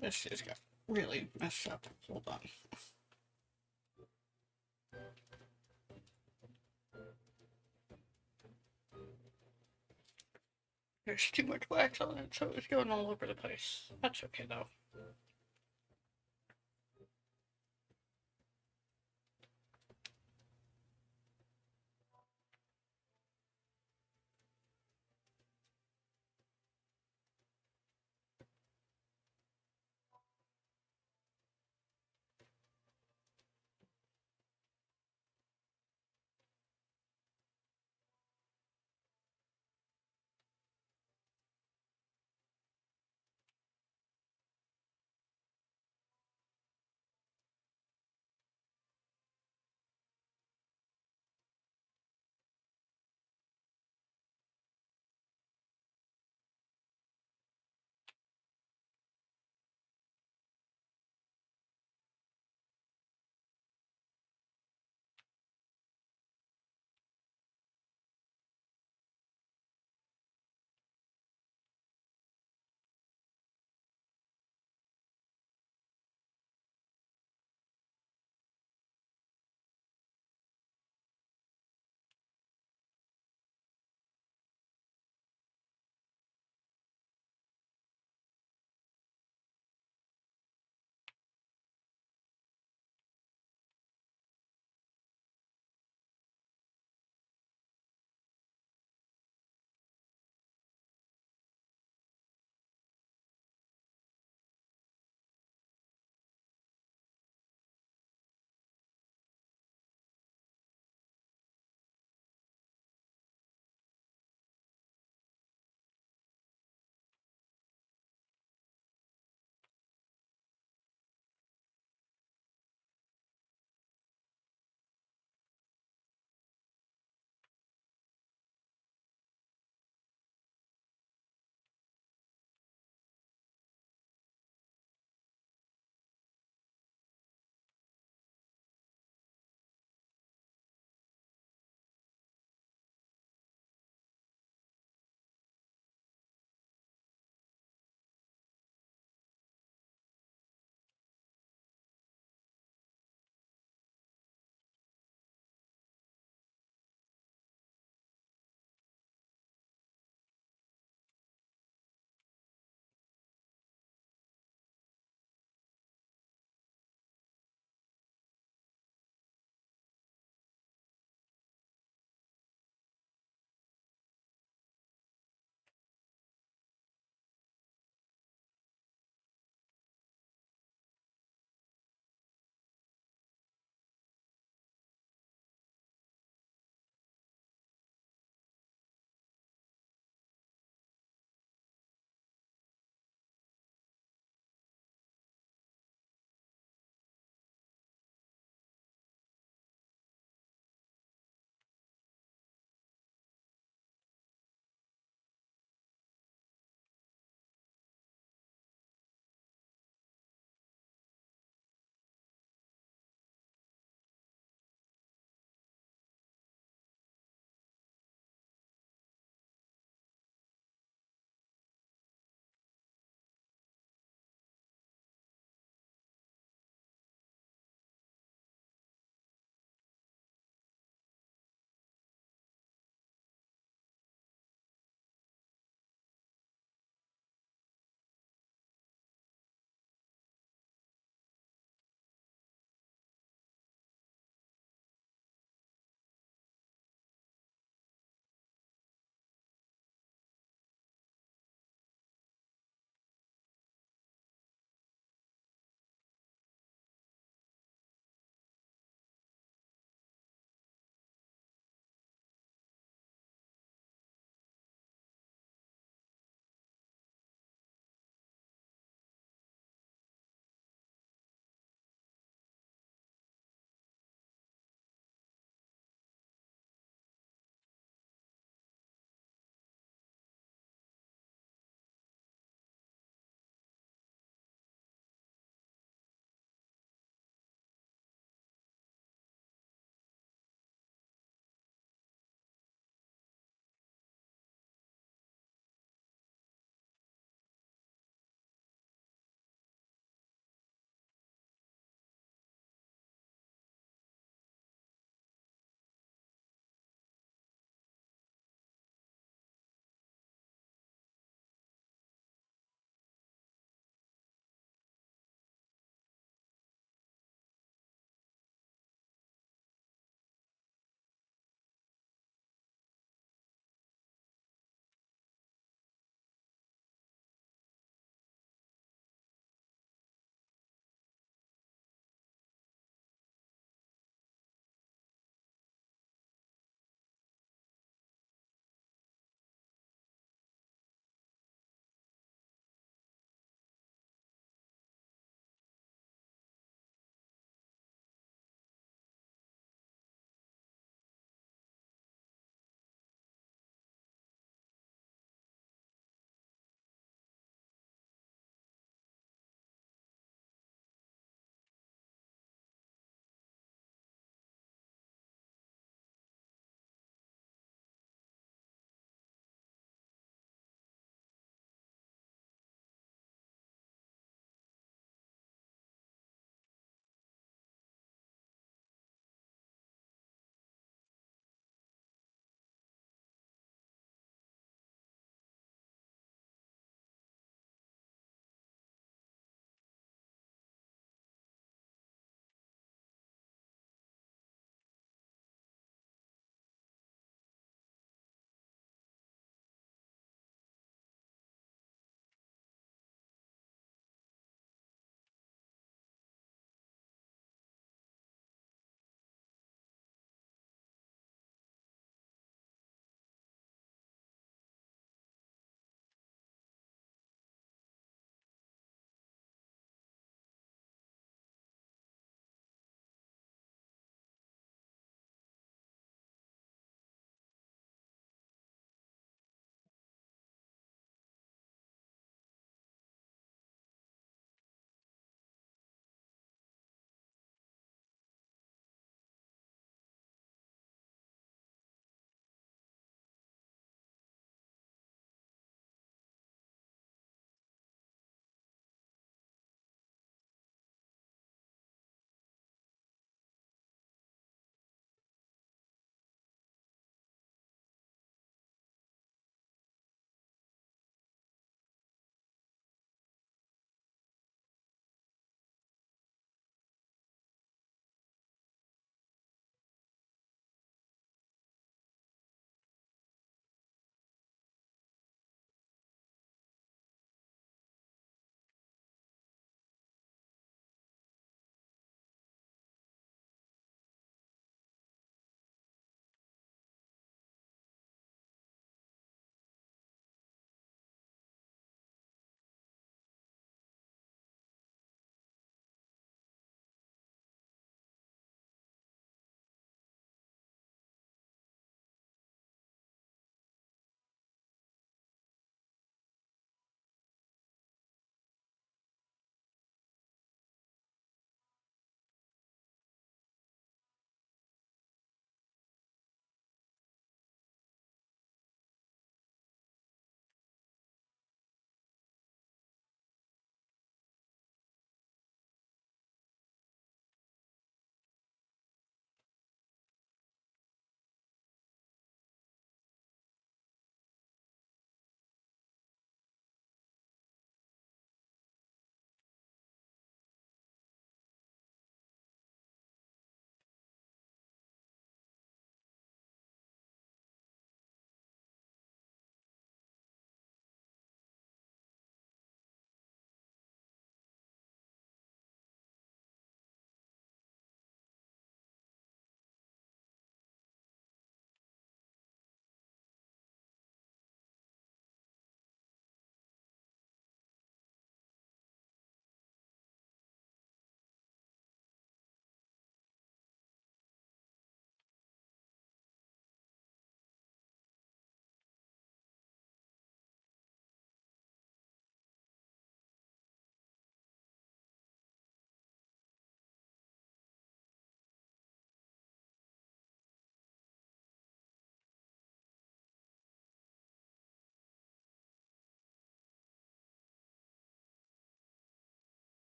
This just got really messed up. Hold on. There's too much wax on it, so it's going all over the place. That's okay though.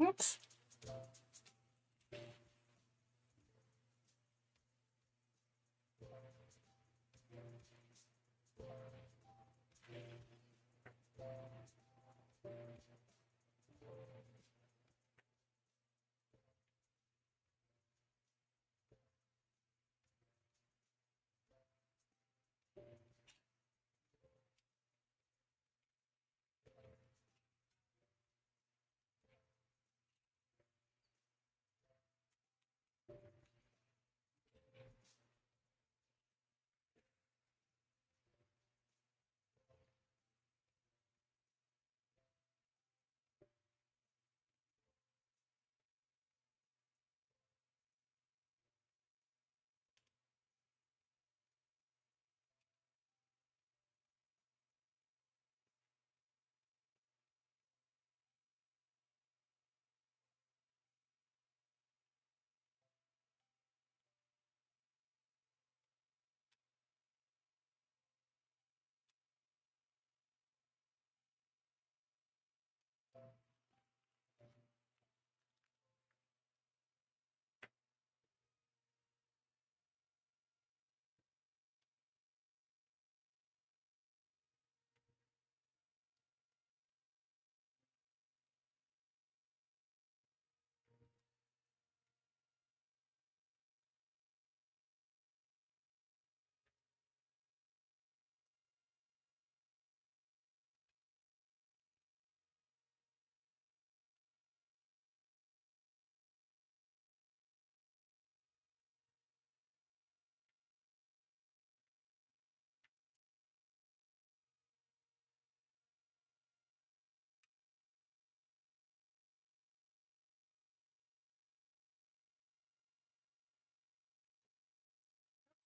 Whoops.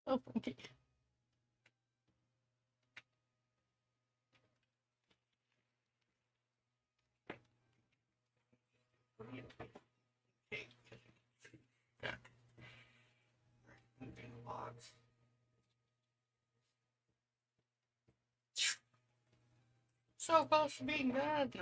Oh, okay. Moving logs. So close to being done.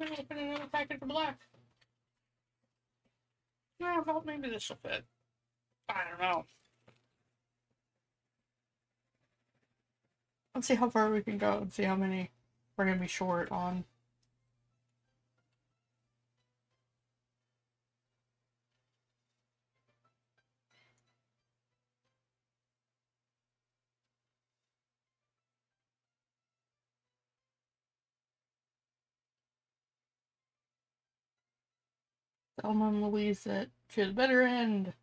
Open another package of black. Yeah, well, maybe this will fit. I don't know. Let's see how far we can go and see how many we're gonna be short on. Thelma and Louise that to the better end.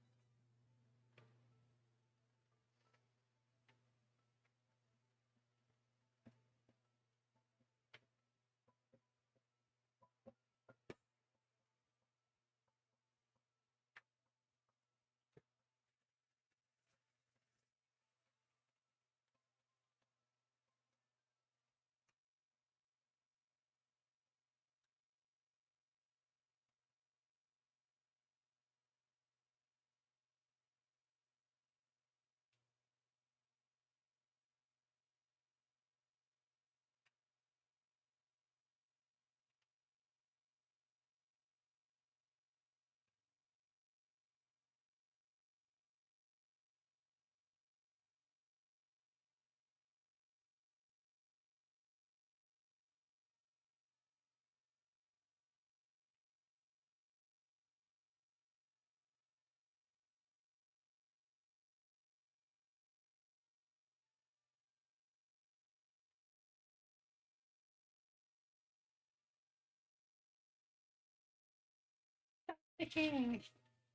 Picking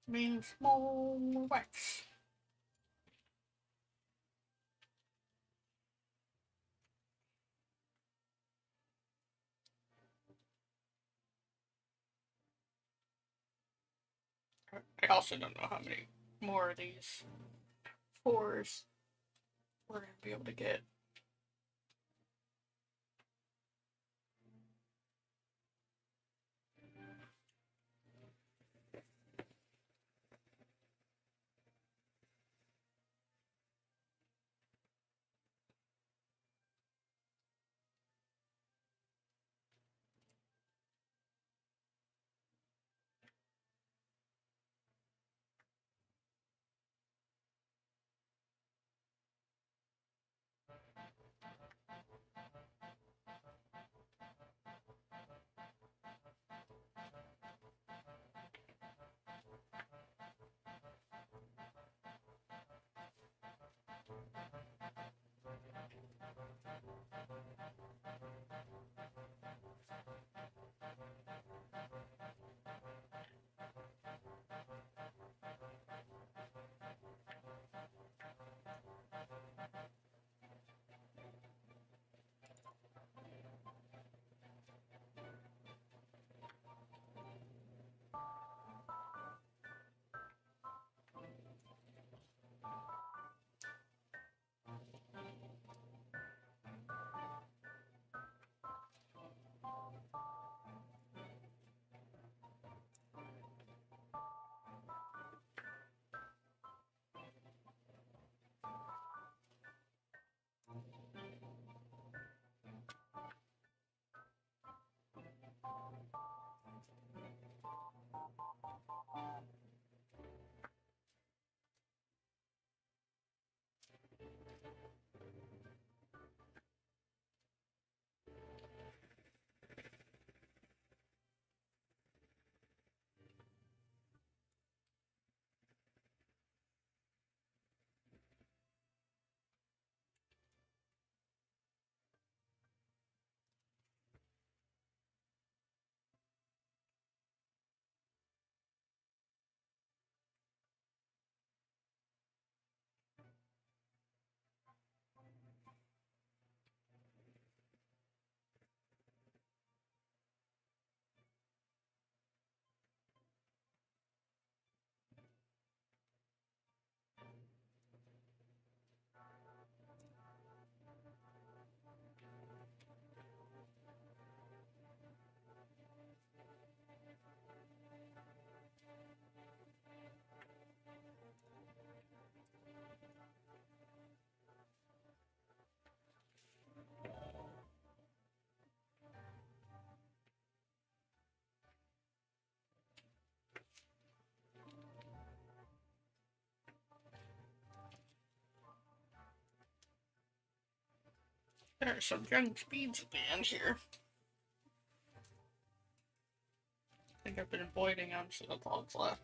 means small wax. I also don't know how many more of these fours we're gonna be able to get. There are some junk speeds at the end here. I think I've been avoiding them, so that's all that's left.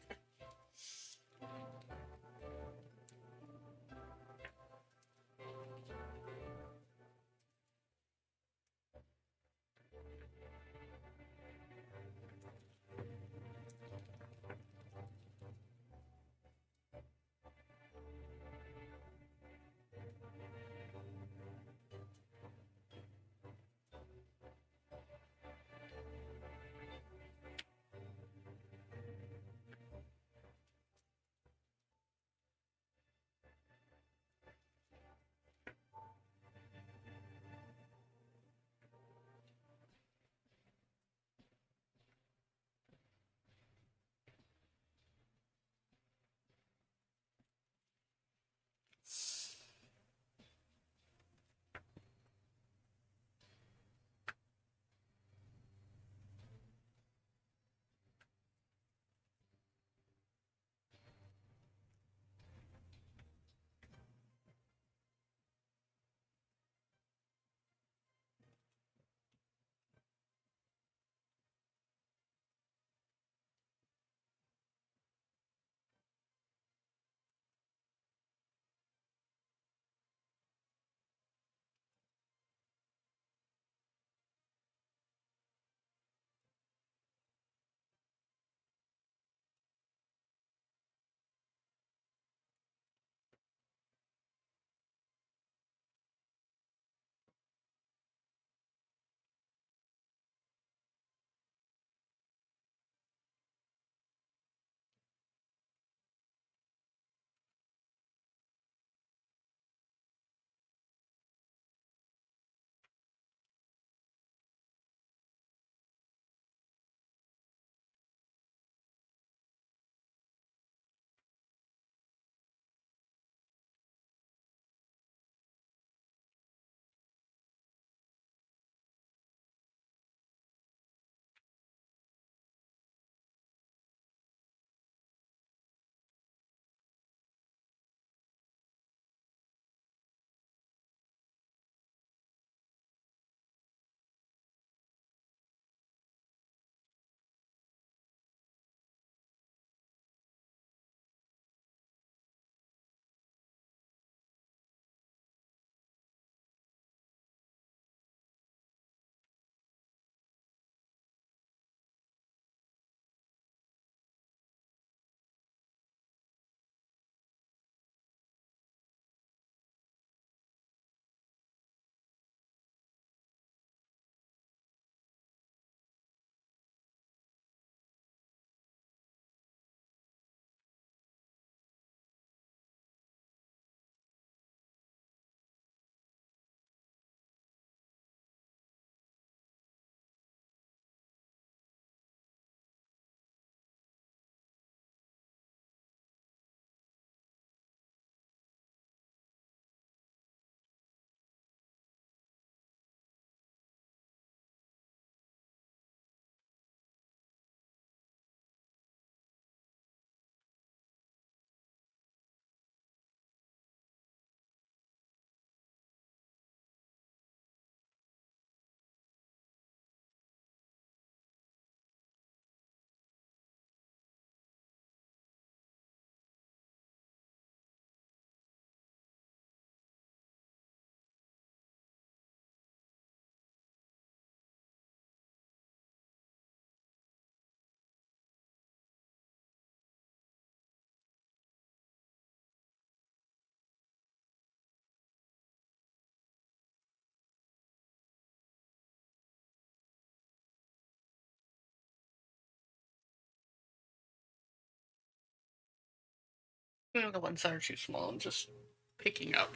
The ones that are too small, I'm just picking up.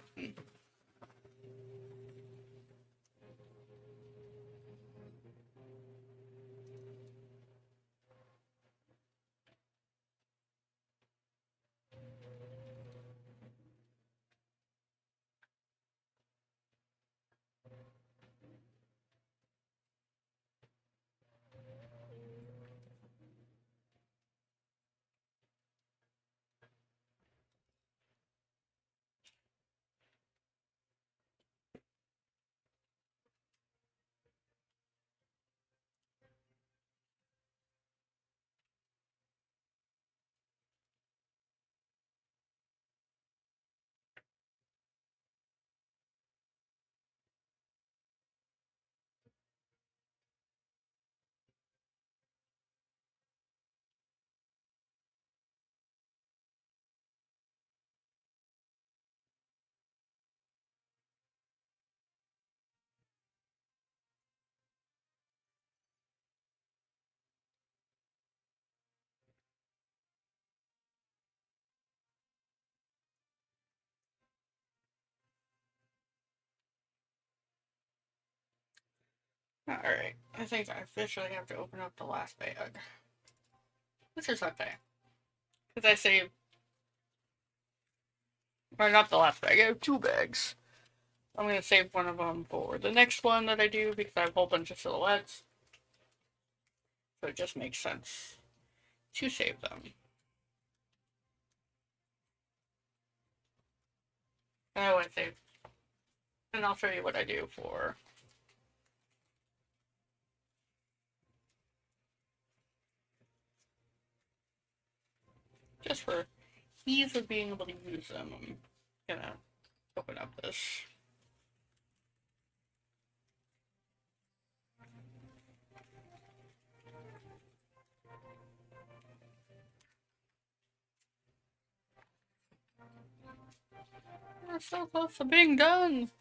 Alright, I think I officially have to open up the last bag. Which is okay. Because I saved. Or not the last bag, I have two bags. I'm gonna save one of them for the next one that I do because I have a whole bunch of silhouettes. So it just makes sense to save them. And I would save. And I'll show you what I do for. Just for ease of being able to use them, I'm gonna open up this. We're so close to being done!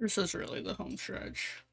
This is really the home stretch.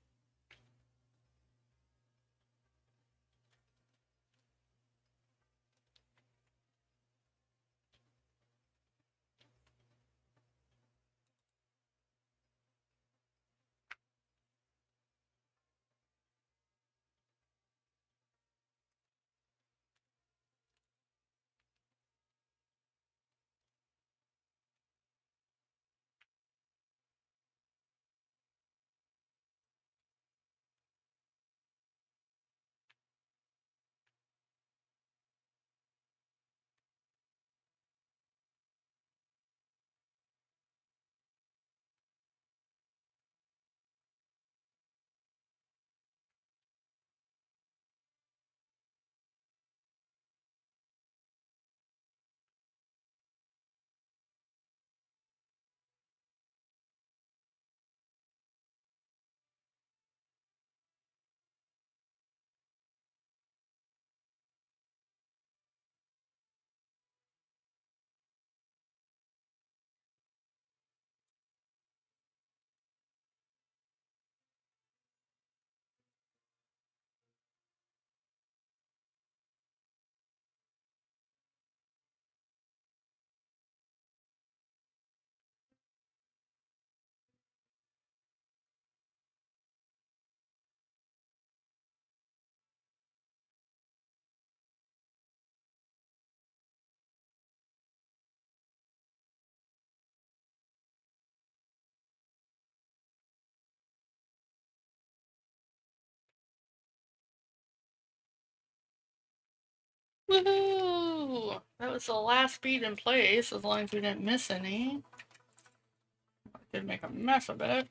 Woohoo! That was the last beat in place, as long as we didn't miss any. I did make a mess of it.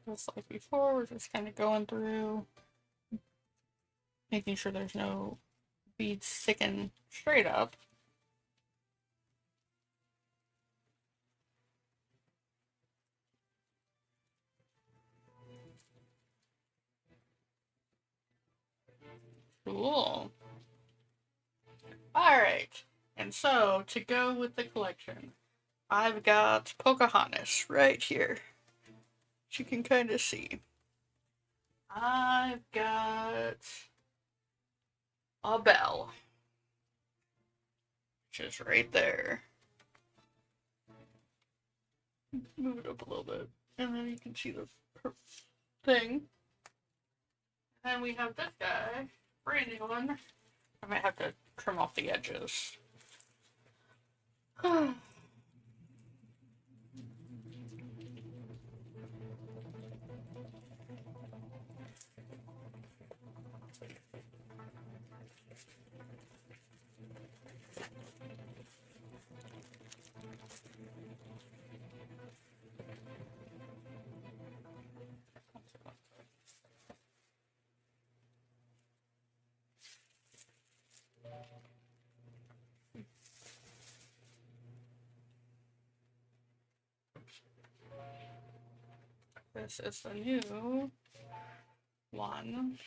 Just like before, we're just kind of going through, making sure there's no beads sticking straight up. Cool. Alright, and so to go with the collection, I've got Pocahontas right here. You can kind of see. I've got a bell, which is right there. Move it up a little bit, and then you can see the thing. And we have this guy, brand new one. I might have to trim off the edges. This is the new one.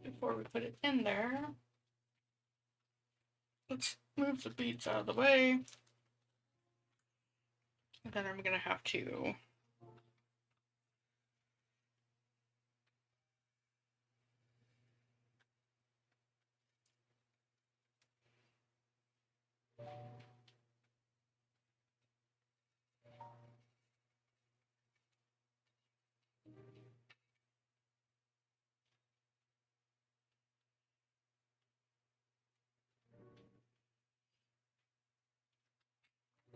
Before we put it in there, let's move the beads out of the way. And then I'm gonna have to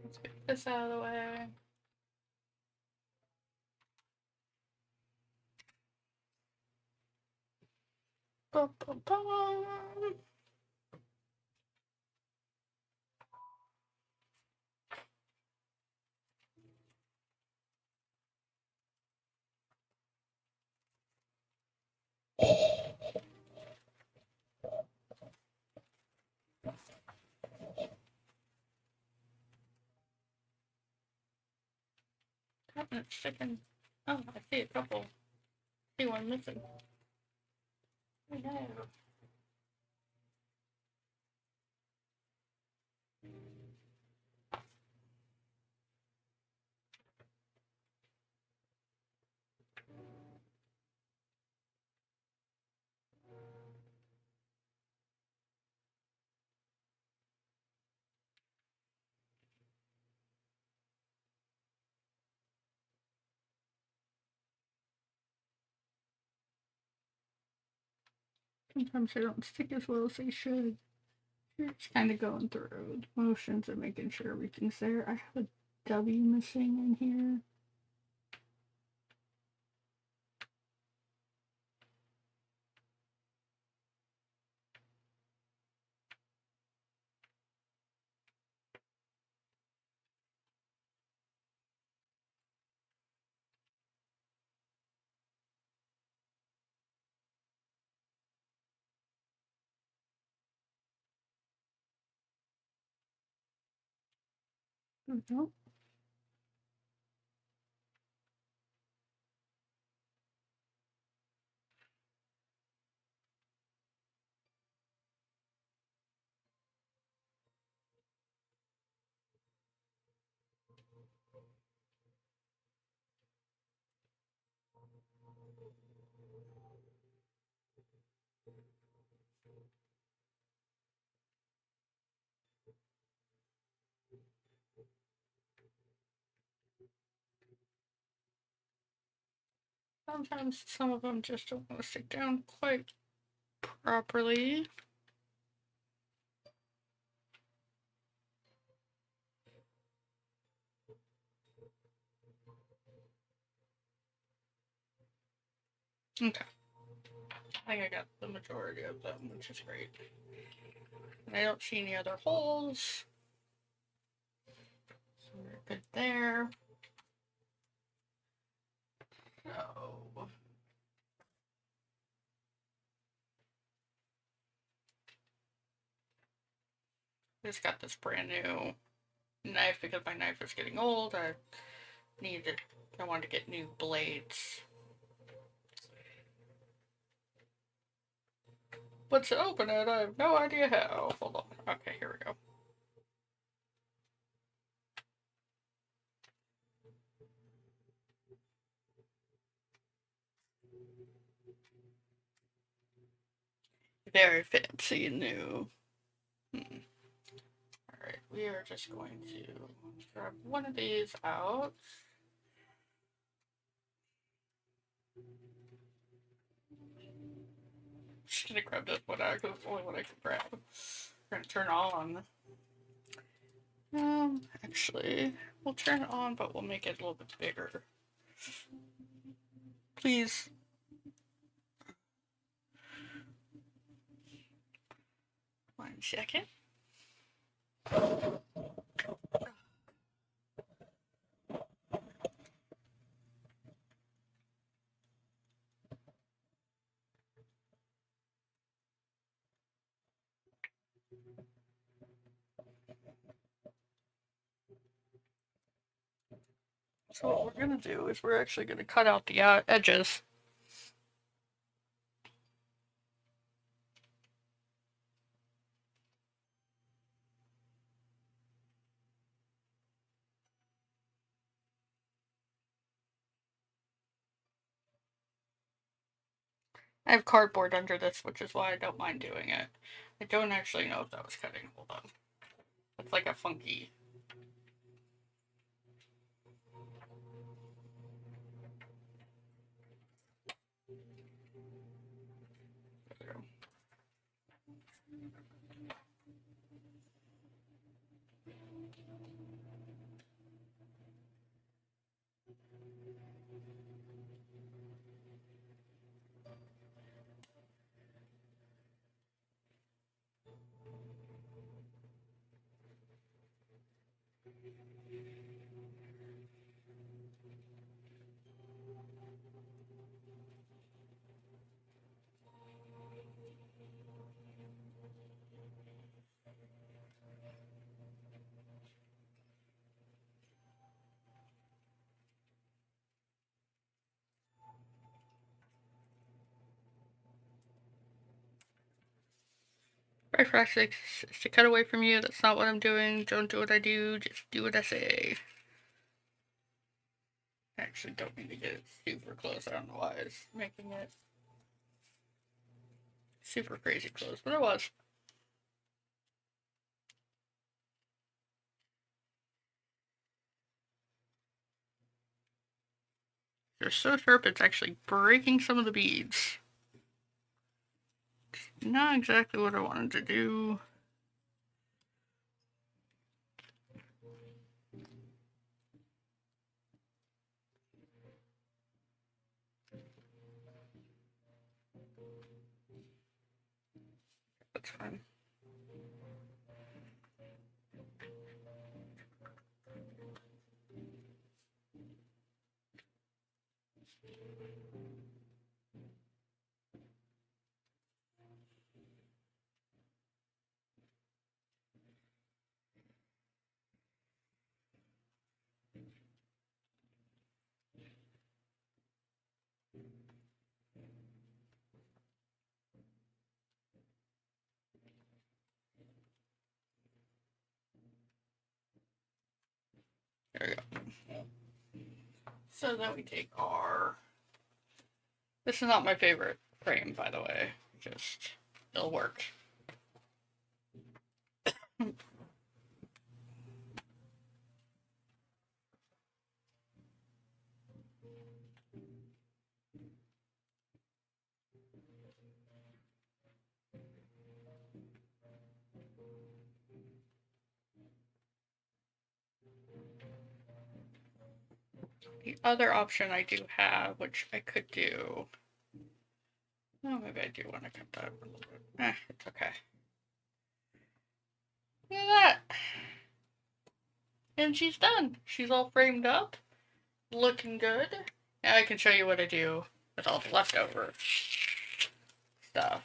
let's get this out of the way. Ba, ba, ba. and it's sticking. Oh, I see a couple. I see one missing. Oh no. Sometimes they don't stick as well as they should. You're just kind of going through the motions and making sure everything's there. I have a W missing in here. Nope. Sometimes some of them just don't want to stick down quite properly. Okay. I think I got the majority of them, which is great. And I don't see any other holes. So we're good there. So I just got this brand new knife because my knife is getting old. I wanted to get new blades. But to open it, I have no idea how. Hold on. Okay, here we go. Very fancy and new. Alright, we are just going to grab one of these out. Just gonna grab this one out because it's the only one I can grab. We're gonna turn on. Actually, we'll turn it on, but we'll make it a little bit bigger. Please. 1 second. So what we're gonna do is we're actually gonna cut out the edges. I have cardboard under this, which is why I don't mind doing it. I don't actually know if that was cutting. Hold on. It's like a funky. My practice is to cut away from you. That's not what I'm doing. Don't do what I do. Just do what I say. I actually don't need to get it super close. I don't know why it's making it super crazy close, but it was. They're so sharp it's actually breaking some of the beads. Not exactly what I wanted to do. That's fine. There we go. So then we take our... This is not my favorite frame, by the way. Just, it'll work. The other option I do have, which I could do... Oh, maybe I do want to cut that a little bit. It's okay. Look at that! And she's done. She's all framed up. Looking good. Now I can show you what I do with all the leftover stuff.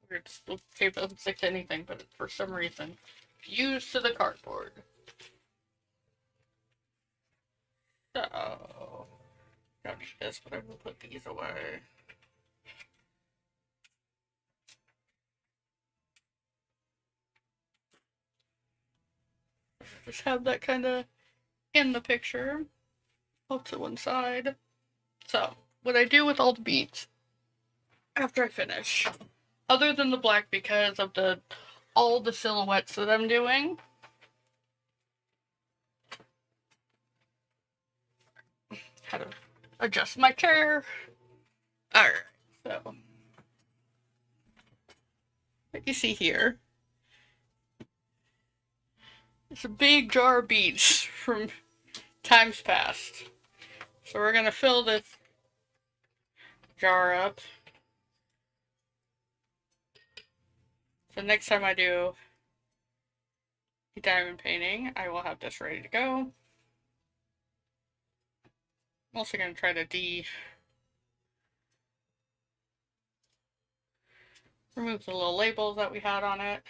Weird, tape doesn't stick to anything, but for some reason, fused to the cardboard. So, don't need this, but I will put these away. Just have that kind of in the picture, off to one side. So, what I do with all the beads after I finish, other than the black because of all the silhouettes that I'm doing, how to adjust my chair. Alright, so what you see here is a big jar of beads from times past. So we're gonna fill this jar up. So next time I do a diamond painting, I will have this ready to go. I'm also gonna try to remove the little labels that we had on it.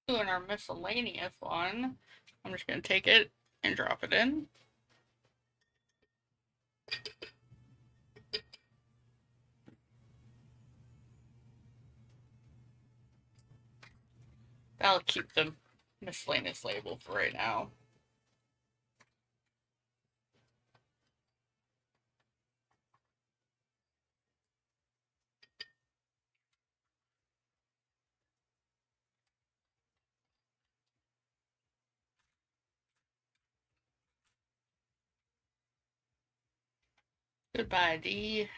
Doing our miscellaneous one, I'm just gonna take it and drop it in. That'll keep the miscellaneous label for right now. Goodbye, D.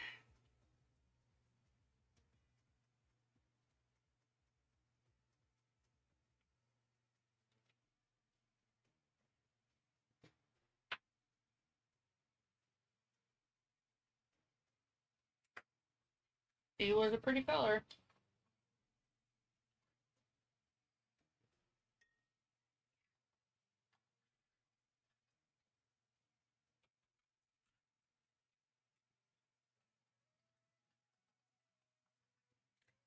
He was a pretty color.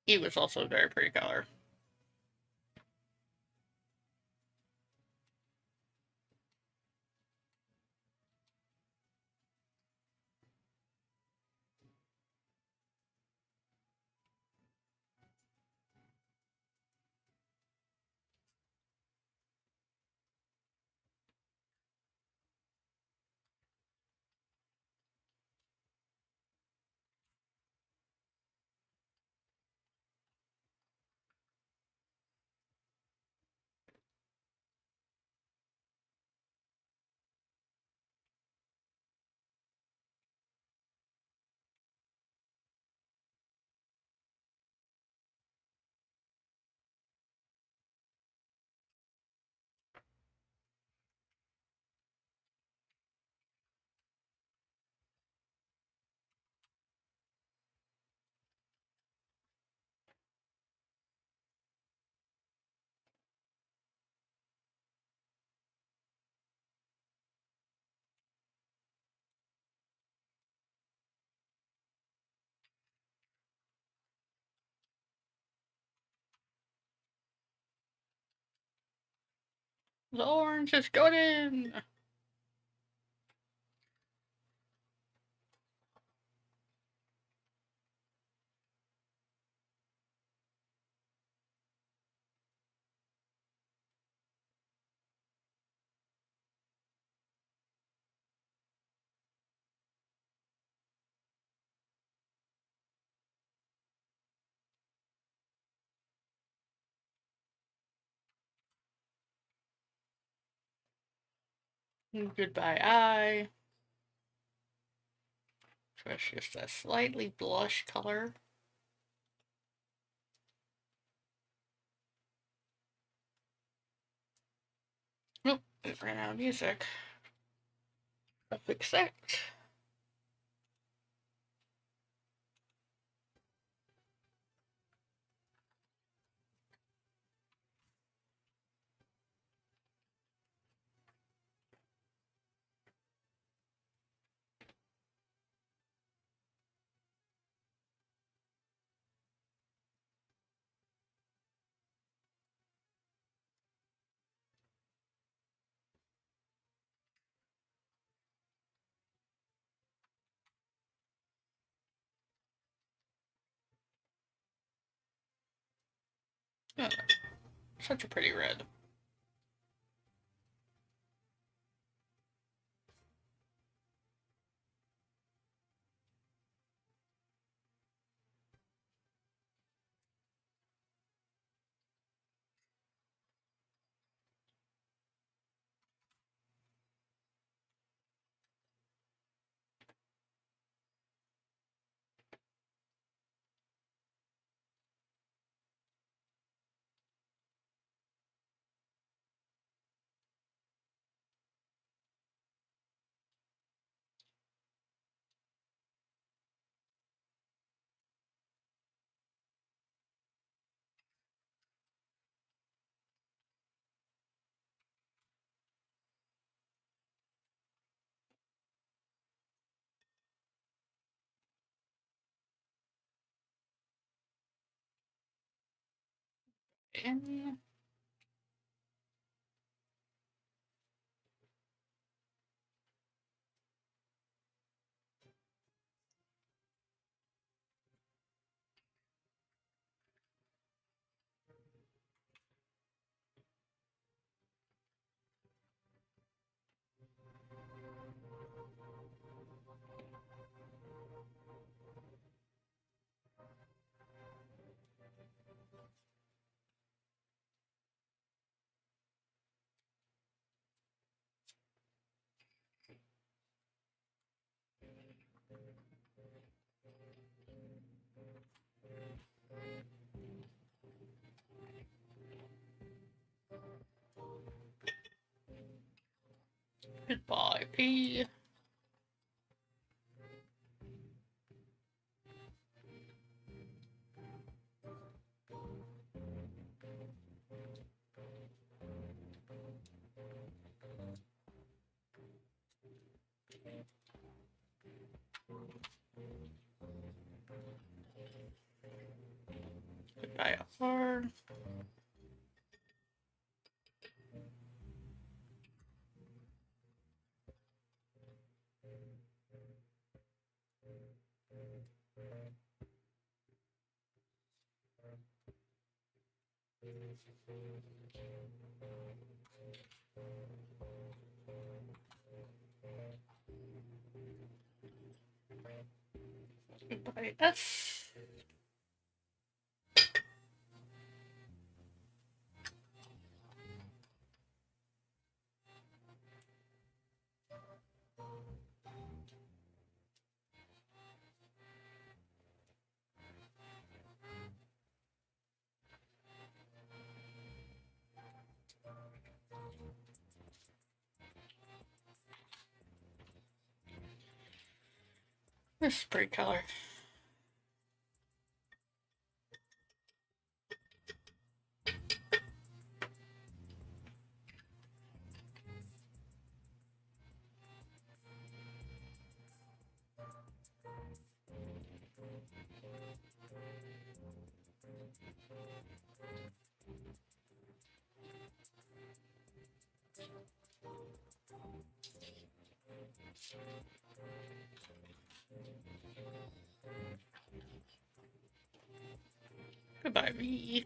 He was also a very pretty color. The orange is going in! Goodbye, eye. So it's just a slightly blush color. Nope, it ran out of music. I'll fix that. Oh, such a pretty red. In. Tea. Goodbye, R. Goodbye, S. This is a pretty color. Goodbye, V.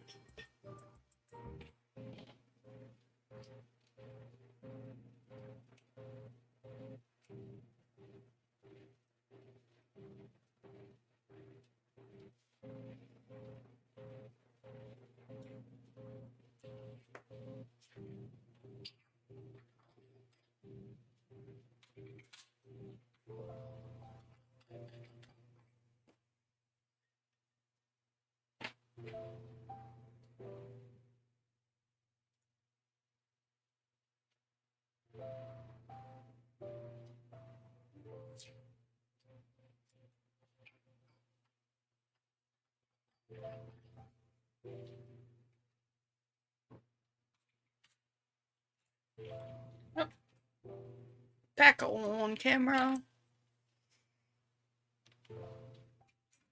Oh, back on camera.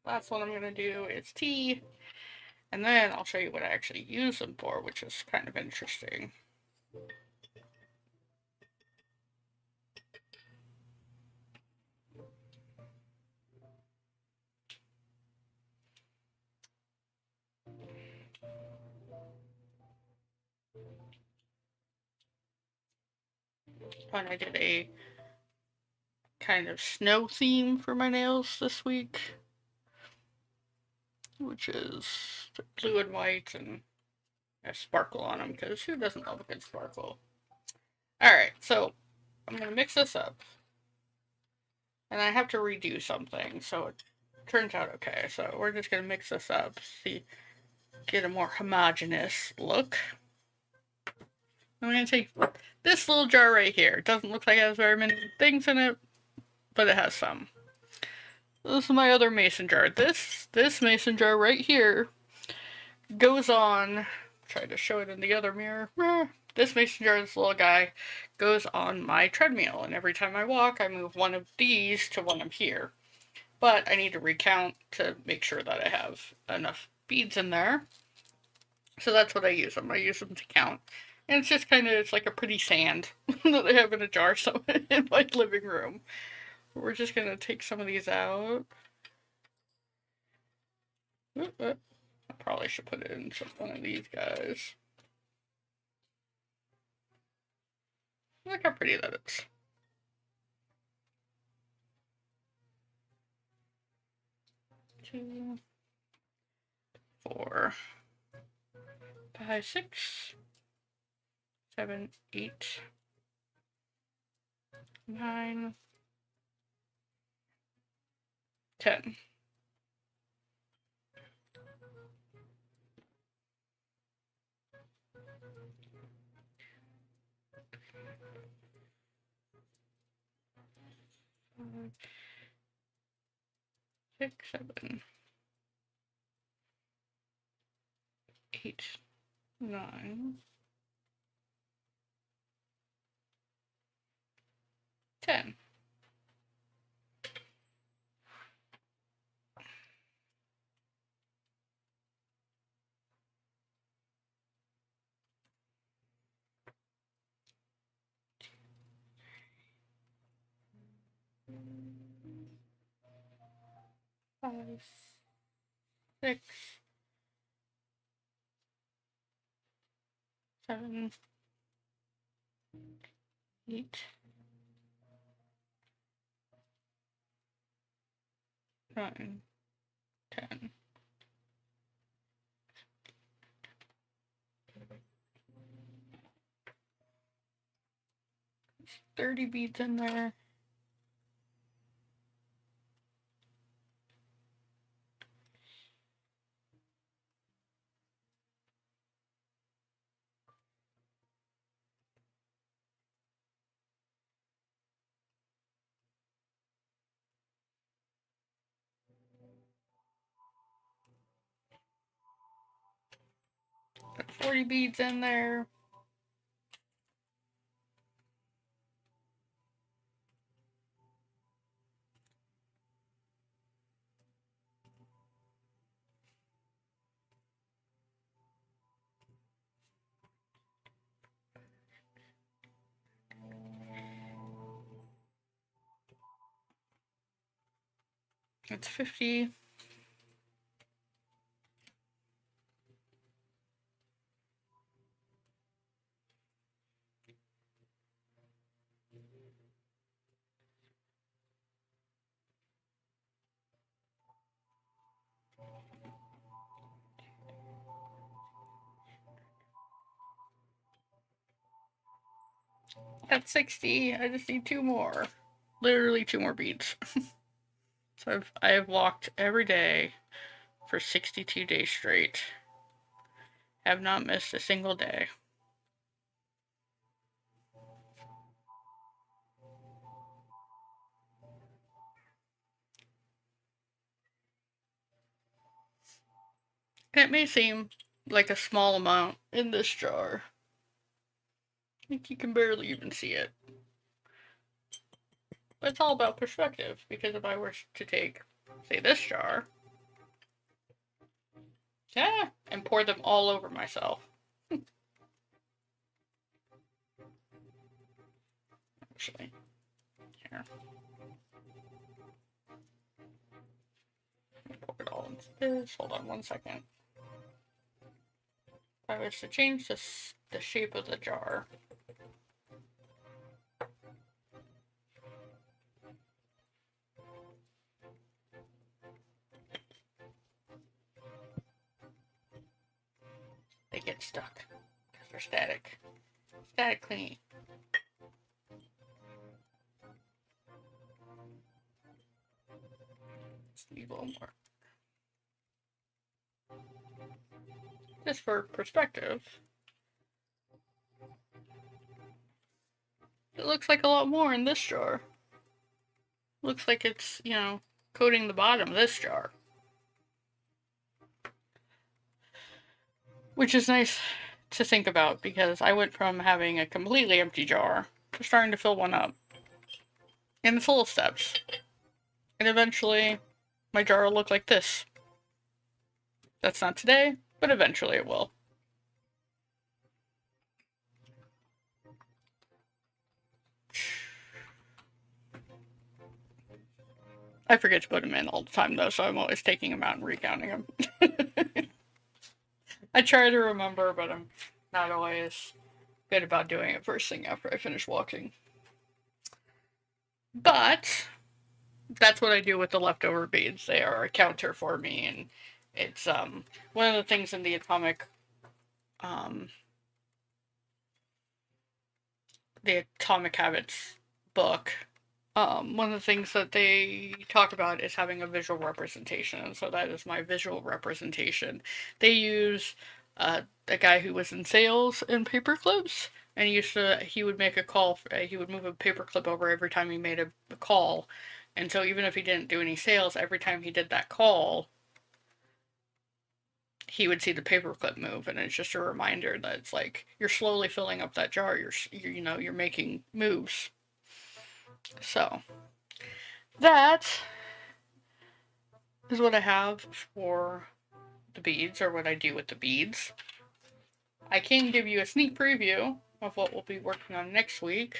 Last one I'm gonna do is T, and then I'll show you what I actually use them for, which is kind of interesting. And I did a kind of snow theme for my nails this week, which is blue and white and a sparkle on them, because who doesn't love a good sparkle? Alright, so I'm going to mix this up. And I have to redo something, so it turns out okay. So we're just going to mix this up, see, get a more homogeneous look. I'm going to take this little jar right here. It doesn't look like it has very many things in it, but it has some. This is my other mason jar. This mason jar right here goes on, try to show it in the other mirror. This mason jar, this little guy, goes on my treadmill, and every time I walk, I move one of these to one of here. But I need to recount to make sure that I have enough beads in there. So that's what I use them. I use them to count. And it's just kind of, it's like a pretty sand that I have in a jar in my living room. We're just going to take some of these out. I probably should put it in one of these guys. Look how pretty that is. 2, 4, 5, 6, 7, 8, 9, 10. 6, 7, 8, 9, 10. Five, 6, 7, 8, 9, 10. 30 beads in there. Got 40 beads in there. That's 50. That's 60. I just need 2 more. Literally 2 more beads. So I have walked every day for 62 days straight. Have not missed a single day. And it may seem like a small amount in this jar. I think you can barely even see it. But it's all about perspective, because if I were to take, say, this jar, yeah, and pour them all over myself. Actually, here. Pour it all into this. Hold on 1 second. If I was to change the shape of the jar, they get stuck because they're static. Static cleaning. Just need a little more. Just for perspective, it looks like a lot more in this jar. Looks like it's, coating the bottom of this jar. Which is nice to think about, because I went from having a completely empty jar to starting to fill one up. And it's little steps. And eventually, my jar will look like this. That's not today, but eventually it will. I forget to put them in all the time, though, so I'm always taking them out and recounting them. I try to remember, but I'm not always good about doing it first thing after I finish walking. But that's what I do with the leftover beads. They are a counter for me, and it's one of the things in the Atomic Habits book. One of the things that they talk about is having a visual representation, and so that is my visual representation. They use a guy who was in sales in paper clips, and he would make a call. He would move a paper clip over every time he made a call, And so even if he didn't do any sales, every time he did that call, he would see the paperclip move, and it's just a reminder that it's like you're slowly filling up that jar. You're making moves. So that is what I have for the beads, or what I do with the beads. I can give you a sneak preview of what we'll be working on next week.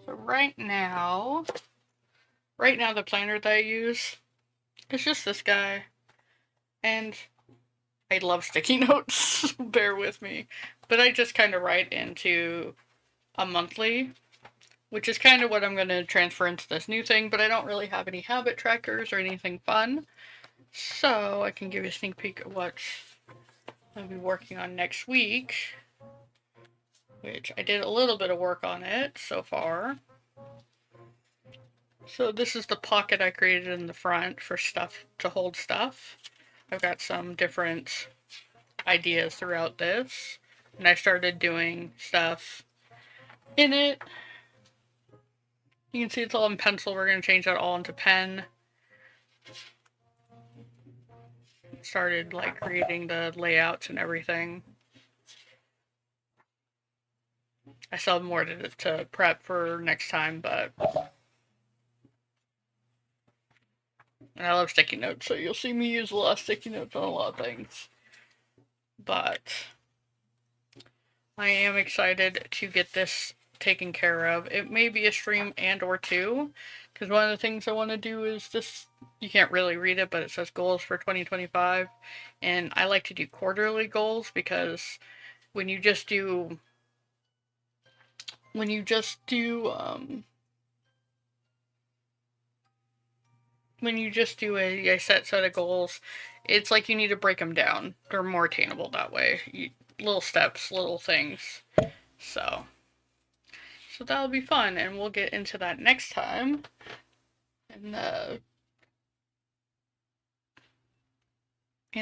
So right now the planner that I use is just this guy, and I love sticky notes, bear with me, but I just kind of write into a monthly, which is kind of what I'm going to transfer into this new thing, but I don't really have any habit trackers or anything fun, so I can give you a sneak peek at what I'll be working on next week, which I did a little bit of work on it so far. So this is the pocket I created in the front for stuff to hold stuff. I've got some different ideas throughout this, and I started doing stuff in it. You can see it's all in pencil. We're going to change that all into pen. Started like creating the layouts and everything. I still have more to prep for next time, but and I love sticky notes, so you'll see me use a lot of sticky notes on a lot of things. But I am excited to get this taken care of. It may be a stream and or two, because one of the things I want to do is this. You can't really read it, but it says goals for 2025, and I like to do quarterly goals, because when you just do a set of goals, it's like you need to break them down. They're more attainable that way. Little steps, little things. So that'll be fun, and we'll get into that next time. And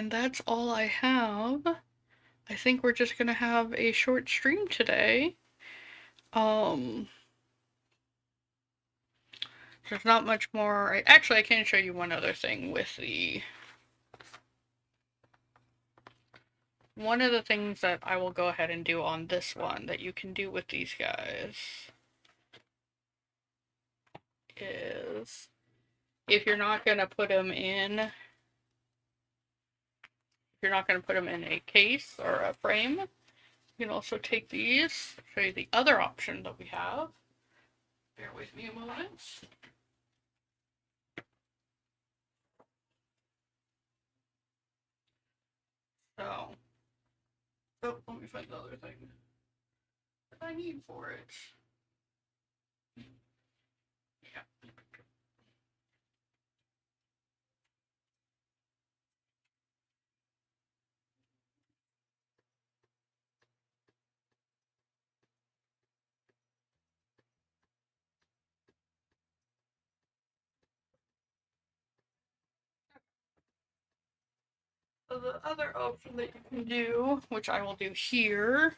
that's all I have. I think we're just gonna have a short stream today. There's not much more. Actually, I can show you one other thing with the. One of the things that I will go ahead and do on this one that you can do with these guys is, if you're not gonna put them in a case or a frame, you can also take these. Show you the other option that we have. Bear with me a moment. So, let me find the other thing that I need for it. Yeah. So the other option that you can do, which I will do here,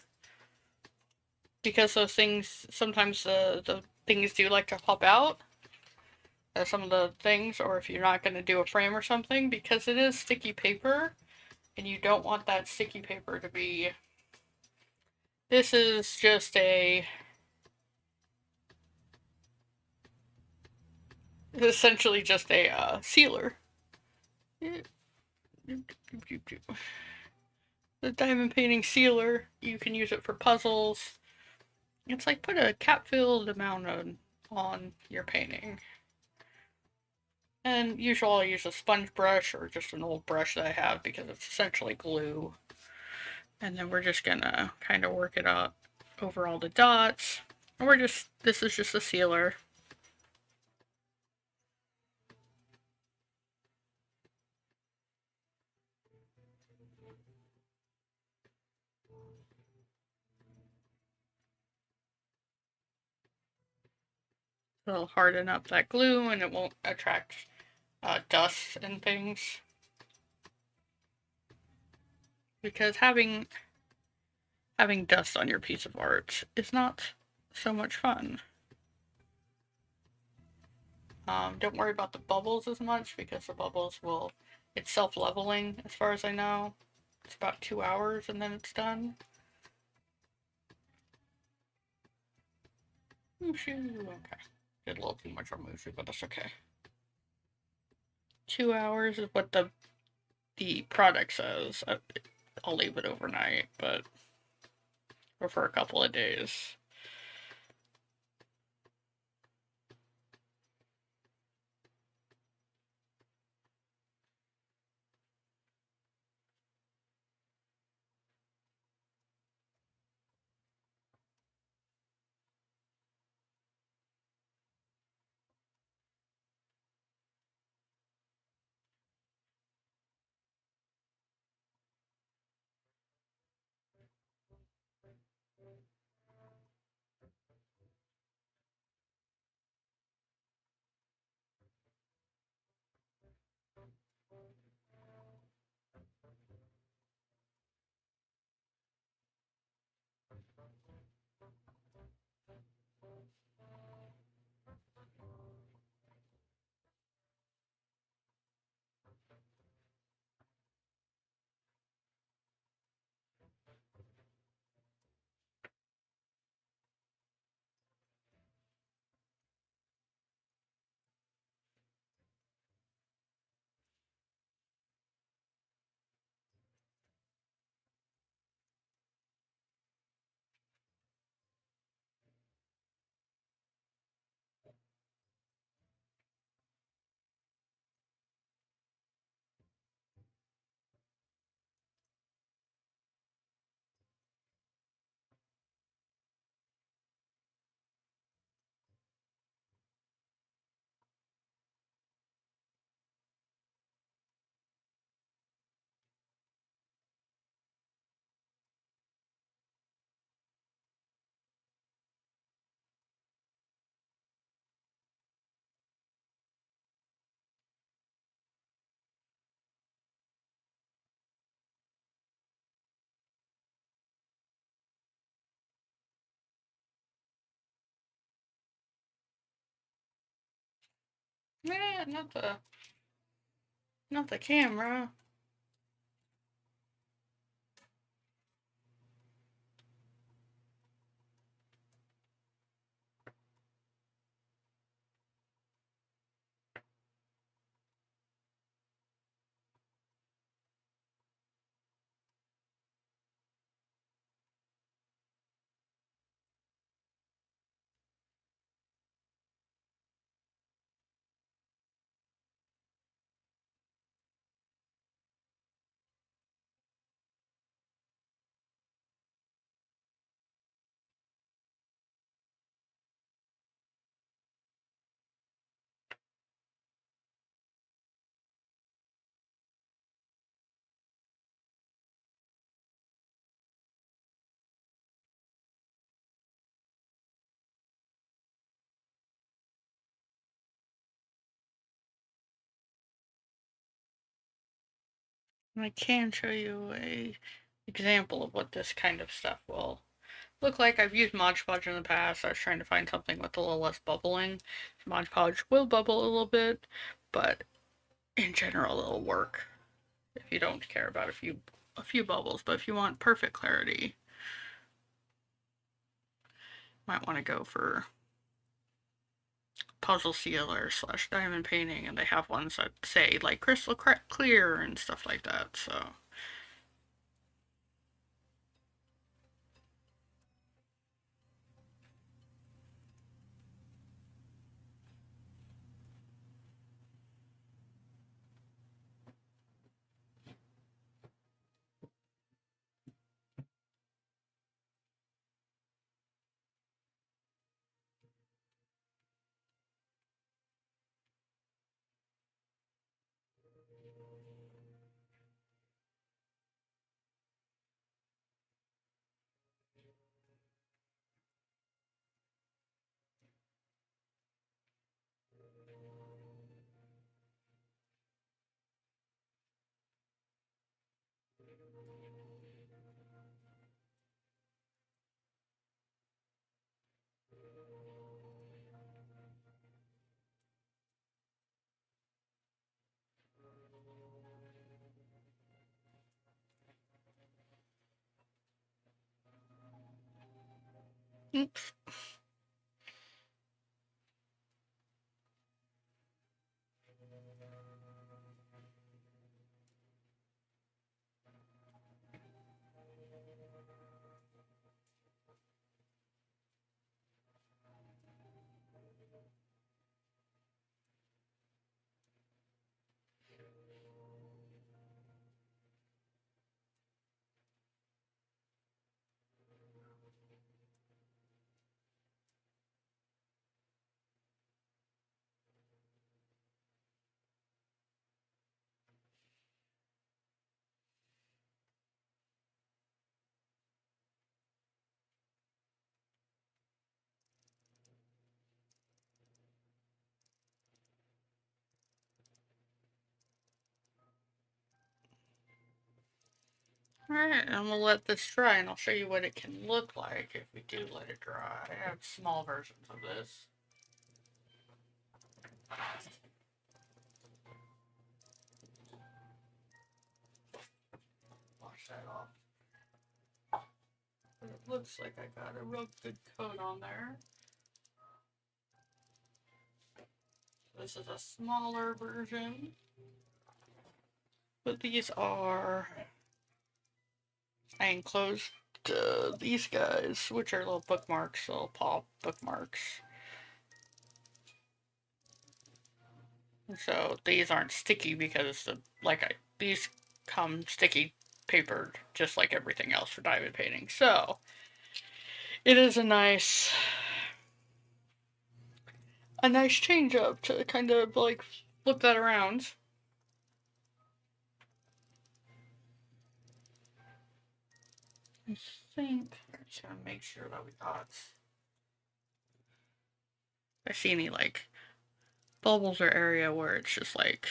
because those things, sometimes the things do like to pop out, some of the things, or if you're not going to do a frame or something, because it is sticky paper, and you don't want that sticky paper to be. This is just essentially just a sealer. The diamond painting sealer, you can use it for puzzles. It's like put a cap-filled amount on your painting. And usually I'll use a sponge brush or just an old brush that I have, because it's essentially glue. And then we're just gonna kind of work it up over all the dots. And this is just a sealer. It'll harden up that glue and it won't attract dust and things. Because having dust on your piece of art is not so much fun. Don't worry about the bubbles as much because the bubbles will, it's self-leveling as far as I know. It's about 2 hours and then it's done. Mushu, okay. Did a little too much on Mushu, but that's okay. 2 hours is what the product says. I'll leave it overnight, but or for a couple of days. Nah, not the camera. I can show you a example of what this kind of stuff will look like. I've used Mod Podge in the past. I was trying to find something with a little less bubbling. Mod Podge will bubble a little bit, but in general it'll work if you don't care about a few bubbles. But if you want perfect clarity, you might want to go for puzzle sealer / diamond painting, and they have ones that say like crystal clear and stuff like that. So Oops. Alright, I'm gonna let this dry and I'll show you what it can look like if we do let it dry. I have small versions of this. Wash that off. But it looks like I got a real good coat on there. This is a smaller version. But these are... I enclosed these guys, which are little bookmarks, little paw bookmarks. And so these aren't sticky because these come sticky papered just like everything else for diamond painting. So it is a nice change up to kind of like flip that around. I think I'm just gonna make sure that we got. If I see any like bubbles or area where it's just like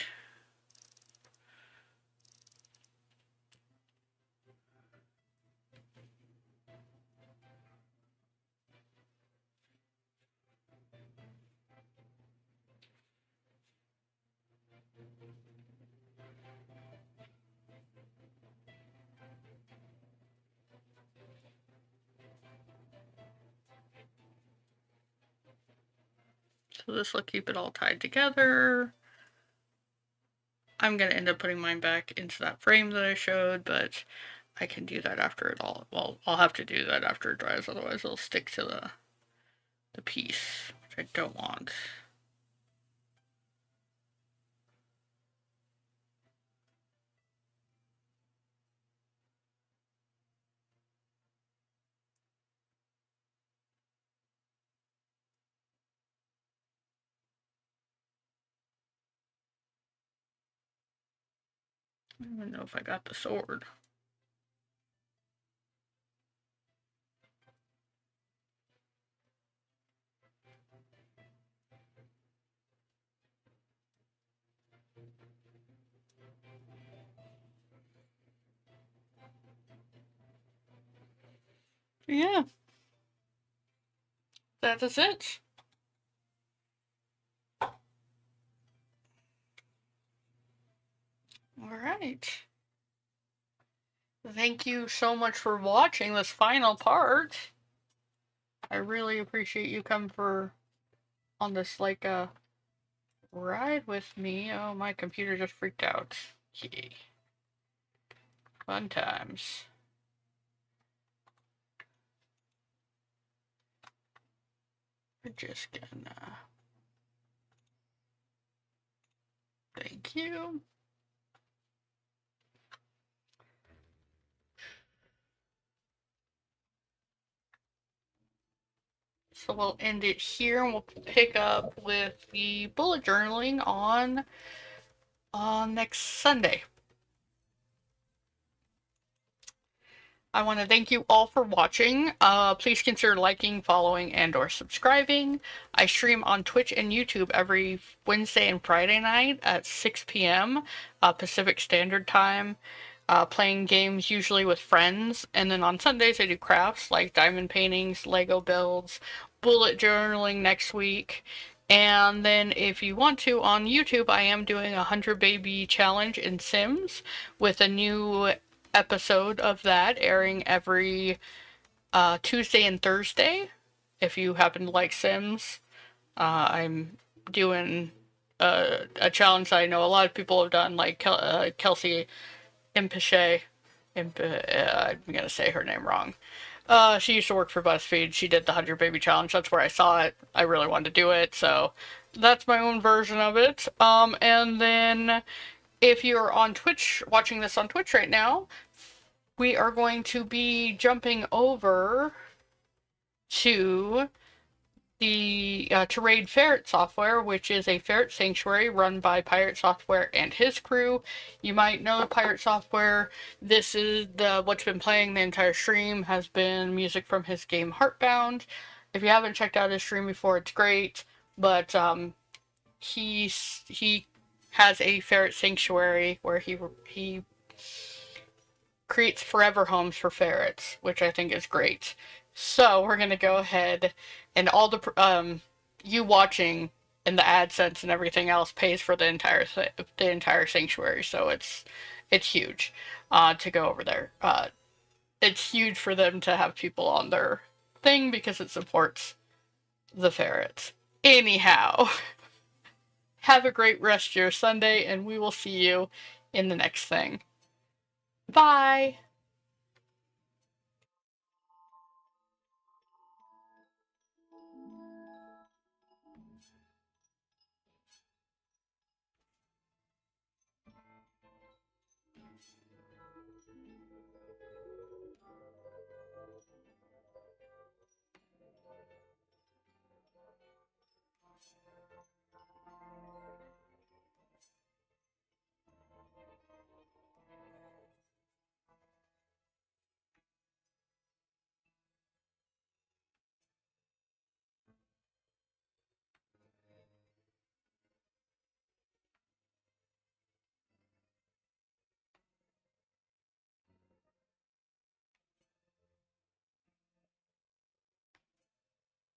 so this will keep it all tied together. I'm gonna end up putting mine back into that frame that I showed, but I can do that after it all. Well, I'll have to do that after it dries, otherwise it'll stick to the piece, which I don't want. I don't even know if I got the sword. Yeah, that is it. Alright. Thank you so much for watching this final part. I really appreciate you coming on this like ride with me. Oh, my computer just freaked out. Yay. Fun times. We're just gonna... Thank you. So we'll end it here and we'll pick up with the bullet journaling on next Sunday. I want to thank you all for watching. Please consider liking, following, and or subscribing. I stream on Twitch and YouTube every Wednesday and Friday night at 6 p.m. Pacific Standard Time, playing games usually with friends. And then on Sundays I do crafts like diamond paintings, Lego builds, bullet journaling next week. And then if you want to, on YouTube, I am doing a 100 baby challenge in Sims with a new episode of that airing every Tuesday and Thursday. if you happen to like Sims. I'm doing a challenge that I know a lot of people have done, like Kelsey Impichet. I'm gonna say her name wrong. She used to work for BuzzFeed. She did the 100 Baby Challenge. That's where I saw it. I really wanted to do it, so that's my own version of it. And then if you're on Twitch, watching this on Twitch right now, we are going to be jumping over to the to raid Ferret Software, which is a ferret sanctuary run by Pirate Software and his crew. You might know Pirate Software. This is what's been playing the entire stream has been music from his game Heartbound. If you haven't checked out his stream before, it's great. But he has a ferret sanctuary where he creates forever homes for ferrets, which I think is great. So we're gonna go ahead, and all the you watching and the AdSense and everything else pays for the entire sanctuary. So it's huge to go over there. It's huge for them to have people on their thing because it supports the ferrets. Anyhow, have a great rest of your Sunday, and we will see you in the next thing. Bye!